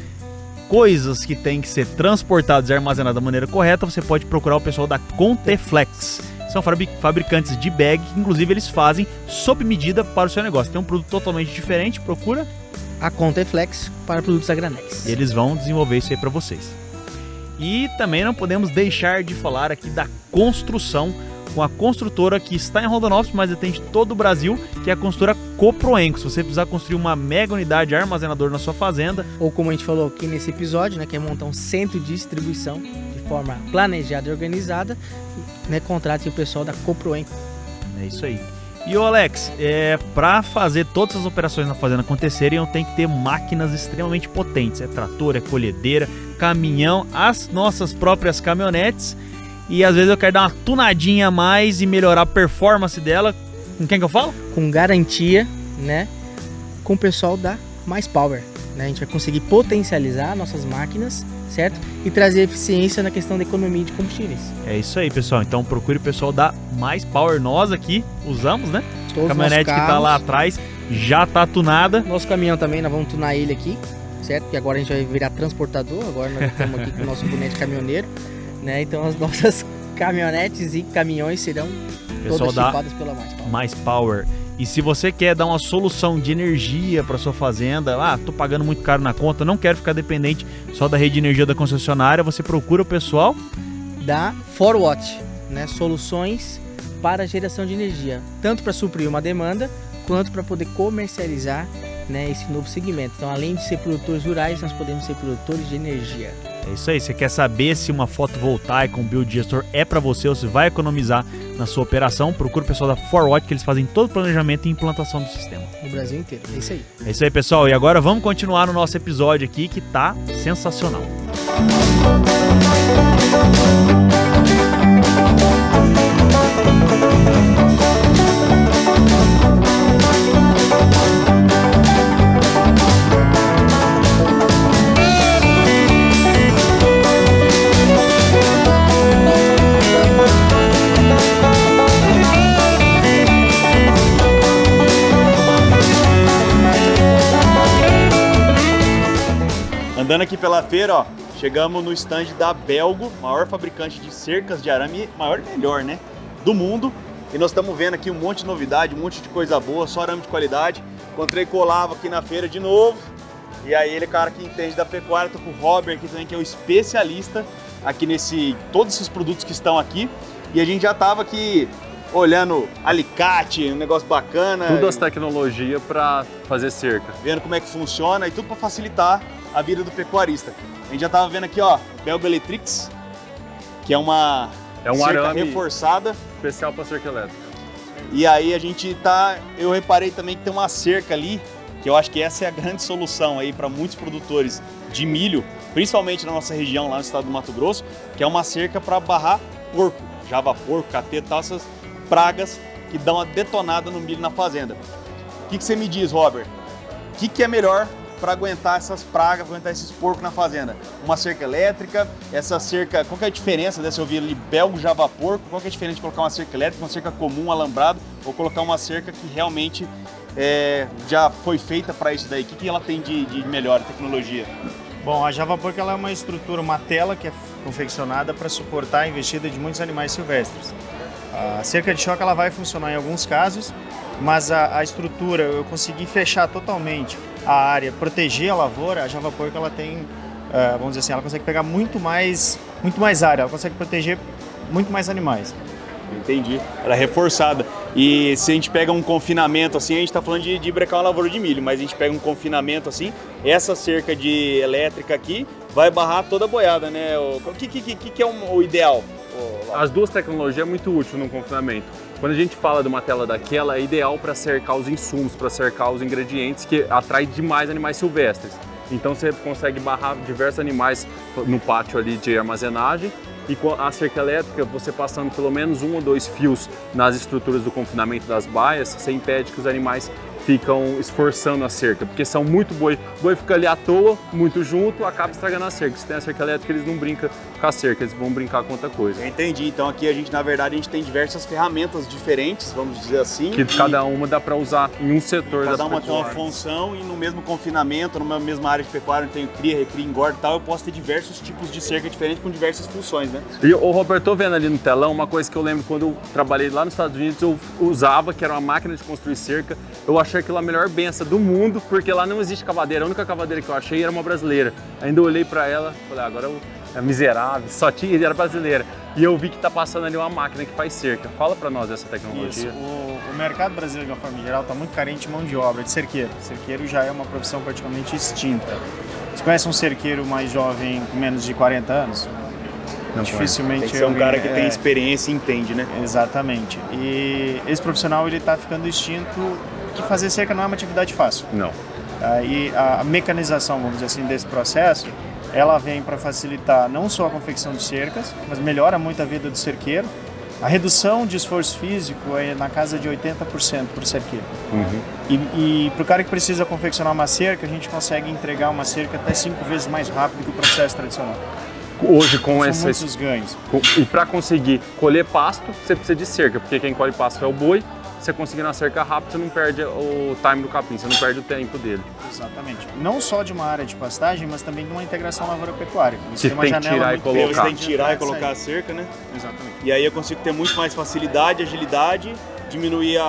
coisas que têm que ser transportadas e armazenadas da maneira correta, você pode procurar o pessoal da Conteflex. São fabricantes de bag, que inclusive eles fazem sob medida para o seu negócio. Tem um produto totalmente diferente, procura a Conteflex para produtos a granéis. E eles vão desenvolver isso aí para vocês. E também não podemos deixar de falar aqui da construção, com a construtora que está em Rondonópolis, mas atende todo o Brasil, que é a construtora Coproenco. Se você precisar construir uma mega unidade armazenadora na sua fazenda, ou como a gente falou aqui nesse episódio, né, que é montar um centro de distribuição de forma planejada e organizada, né, contrate o pessoal da Coproenco. É isso aí. E o Alex, para fazer todas as operações na fazenda acontecerem, eu tenho que ter máquinas extremamente potentes. É trator, é colhedeira, caminhão, as nossas próprias caminhonetes. E às vezes eu quero dar uma tunadinha a mais e melhorar a performance dela. Com quem que eu falo? Com garantia, né? Com o pessoal da Mais Power, né? A gente vai conseguir potencializar nossas máquinas, certo? E trazer eficiência na questão da economia de combustíveis. É isso aí, pessoal. Então procure o pessoal da Mais Power. Nós aqui usamos, né? Todos a caminhonete que tá lá atrás já tá tunada. Nosso caminhão também, nós vamos tunar ele aqui, certo? Porque agora a gente vai virar transportador. Agora nós estamos aqui com o nosso boneco caminhoneiro. Né? Então as nossas caminhonetes e caminhões serão todas chipadas pela Mais Power. E se você quer dar uma solução de energia para sua fazenda, tô pagando muito caro na conta, não quero ficar dependente só da rede de energia da concessionária, você procura o pessoal da 4Watt, né? Soluções para geração de energia, tanto para suprir uma demanda quanto para poder comercializar, né, esse novo segmento. Então, além de ser produtores rurais, nós podemos ser produtores de energia. É isso aí, você quer saber se uma fotovoltaica, um biodigestor é para você ou se vai economizar na sua operação, procura o pessoal da 4Watt, que eles fazem todo o planejamento e implantação do sistema. No Brasil inteiro, é isso aí. É isso aí, pessoal, e agora vamos continuar no nosso episódio aqui, que tá sensacional. aqui pela feira, ó, chegamos no stand da Belgo, maior fabricante de cercas de arame, maior e melhor, né, do mundo. E nós estamos vendo aqui um monte de novidade, um monte de coisa boa, só arame de qualidade. Encontrei com o Olavo aqui na feira de novo. E aí ele é o cara que entende da pecuária. Tô com o Robert aqui também, que é o especialista aqui todos esses produtos que estão aqui. E a gente já tava aqui olhando alicate, um negócio bacana. Tudo as tecnologias para fazer cerca. Vendo como é que funciona e tudo para facilitar a vida do pecuarista. A gente já tava vendo aqui, ó, Belgo Electrics, que é uma cerca arame reforçada. especial para cerca elétrica. E aí eu reparei também que tem uma cerca ali, que eu acho que essa é a grande solução aí para muitos produtores de milho, principalmente na nossa região, lá no estado do Mato Grosso, que é uma cerca para barrar porco, java-porco, cateta, tal, essas pragas que dão uma detonada no milho na fazenda. O que você me diz, Robert? O que é melhor para aguentar essas pragas, aguentar esses porcos na fazenda? Uma cerca elétrica, essa cerca, qual que é a diferença dessa, eu vi ali, Belgo java-porco, qual que é a diferença de colocar uma cerca elétrica, uma cerca comum, alambrado, ou colocar uma cerca que realmente já foi feita para isso daí? O que ela tem de melhor tecnologia? Bom, a java-porco ela é uma estrutura, uma tela que é confeccionada para suportar a investida de muitos animais silvestres. A cerca de choque ela vai funcionar em alguns casos, mas a estrutura, eu consegui fechar totalmente a área, proteger a lavoura. A java-porco ela tem, vamos dizer assim, ela consegue pegar muito mais área, ela consegue proteger muito mais animais. Entendi. Ela é reforçada. E se a gente pega um confinamento assim, a gente está falando de brecar uma lavoura de milho, mas a gente pega um confinamento assim, essa cerca de elétrica aqui vai barrar toda a boiada, né? O que é o ideal? As duas tecnologias é muito útil no confinamento. Quando a gente fala de uma tela daquela, é ideal para cercar os insumos, para cercar os ingredientes que atraem demais animais silvestres. Então você consegue barrar diversos animais no pátio ali de armazenagem. E com a cerca elétrica, você passando pelo menos 1 ou 2 fios nas estruturas do confinamento das baias, você impede que os animais ficam esforçando a cerca, porque são muito boi. O boi fica ali à toa, muito junto, acaba estragando a cerca. Se tem a cerca elétrica, eles não brincam com a cerca, eles vão brincar com outra coisa. Eu entendi. Então aqui na verdade, a gente tem diversas ferramentas diferentes, vamos dizer assim. Que cada uma dá para usar em um setor da pecuária. Cada uma tem uma função e no mesmo confinamento, numa mesma área de pecuária, onde tem cria, recria, engorda e tal, eu posso ter diversos tipos de cerca diferentes com diversas funções, né? E o Roberto, tô vendo ali no telão uma coisa que eu lembro quando eu trabalhei lá nos Estados Unidos, eu usava, que era uma máquina de construir cerca. Eu achei aquilo a melhor benção do mundo, porque lá não existe cavadeira. A única cavadeira que eu achei era uma brasileira. Ainda eu olhei para ela e falei, agora é miserável, só tinha, era brasileira. E eu vi que tá passando ali uma máquina que faz cerca. Fala para nós dessa tecnologia. Isso. O mercado brasileiro, de uma forma geral, está muito carente de mão de obra, de cerqueiro. Cerqueiro já é uma profissão praticamente extinta. Você conhece um cerqueiro mais jovem com menos de 40 anos? Não dificilmente tem que ser um cara que tem experiência e entende, né? Exatamente. E esse profissional ele está ficando extinto, que fazer cerca não é uma atividade fácil. Não. E a mecanização, vamos dizer assim, desse processo, ela vem para facilitar não só a confecção de cercas, mas melhora muito a vida do cerqueiro. A redução de esforço físico é na casa de 80% para o cerqueiro. Uhum. E para o cara que precisa confeccionar uma cerca, a gente consegue entregar uma cerca até 5 vezes mais rápido que o processo tradicional. Hoje com São esses muitos ganhos. E para conseguir colher pasto, você precisa de cerca, porque quem colhe pasto é o boi. Você conseguindo uma cerca rápida, você não perde o time do capim, você não perde o tempo dele. Exatamente. Não só de uma área de pastagem, mas também de uma integração lavoura-pecuária. Você tem que tirar e colocar. Você tem que tirar e colocar a cerca, né? Exatamente. E aí eu consigo ter muito mais facilidade, agilidade, diminuir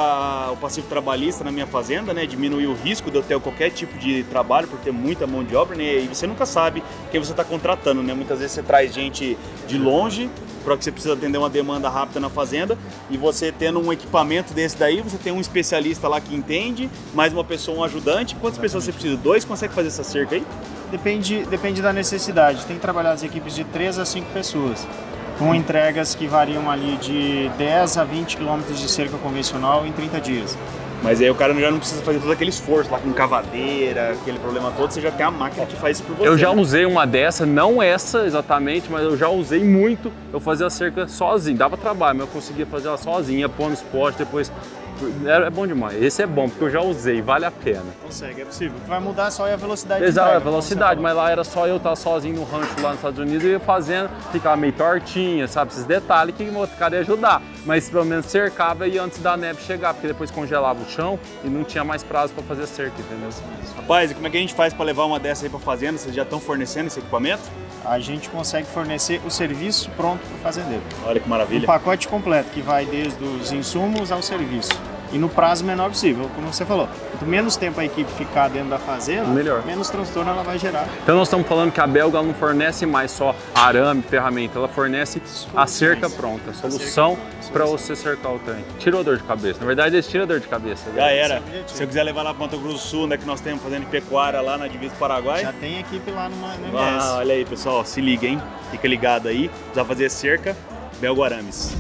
o passivo trabalhista na minha fazenda, né? Diminuir o risco de eu ter qualquer tipo de trabalho por ter muita mão de obra, né? E você nunca sabe quem você está contratando, né? Muitas vezes você traz gente de longe para que você precisa atender uma demanda rápida na fazenda, e você tendo um equipamento desse daí, você tem um especialista lá que entende, mais uma pessoa, um ajudante. Quantas pessoas você precisa? 2? Consegue fazer essa cerca aí? Depende da necessidade. Tem que trabalhar as equipes de 3 a 5 pessoas, com entregas que variam ali de 10 a 20 quilômetros de cerca convencional em 30 dias. Mas aí o cara já não precisa fazer todo aquele esforço lá com cavadeira, aquele problema todo, você já tem a máquina que faz isso por você. Eu já usei uma dessa, não essa exatamente, mas eu já usei muito. Eu fazia a cerca sozinho, dava trabalho, mas eu conseguia fazer ela sozinha, pôr nos postes, depois É bom demais. Esse é bom, porque eu já usei, vale a pena. Consegue, é possível. O que vai mudar só é a velocidade. Exato, de a entrega, velocidade, mas lá era só eu estar sozinho no rancho lá nos Estados Unidos e ia fazendo, ficava meio tortinha, sabe? Esses detalhes que o outro cara ia ajudar. Mas pelo menos cercava e antes da neve chegar, porque depois congelava o chão e não tinha mais prazo para fazer cerca, entendeu? Rapaz, e como é que a gente faz para levar uma dessa aí para fazenda? Vocês já estão fornecendo esse equipamento? A gente consegue fornecer o serviço pronto para o fazendeiro. Olha que Um maravilha. pacote completo que vai desde os insumos ao serviço. E no prazo menor possível, como você falou. Quanto menos tempo a equipe ficar dentro da fazenda, Melhor. menos transtorno ela vai gerar. Então nós estamos falando que a Belga não fornece mais só arame, ferramenta, ela fornece a cerca pronta, a solução para você cercar o tanque. Tirou dor de cabeça. Na verdade, eles tiram dor de cabeça. Já era. Se eu quiser levar lá para Mato Grosso do Sul, onde é que nós temos fazendo pecuária lá na divisa do Paraguai. Já tem equipe lá no MS. Ah, olha aí, pessoal, se liga, hein? Fica ligado aí. Precisa fazer cerca, Belgo Arames.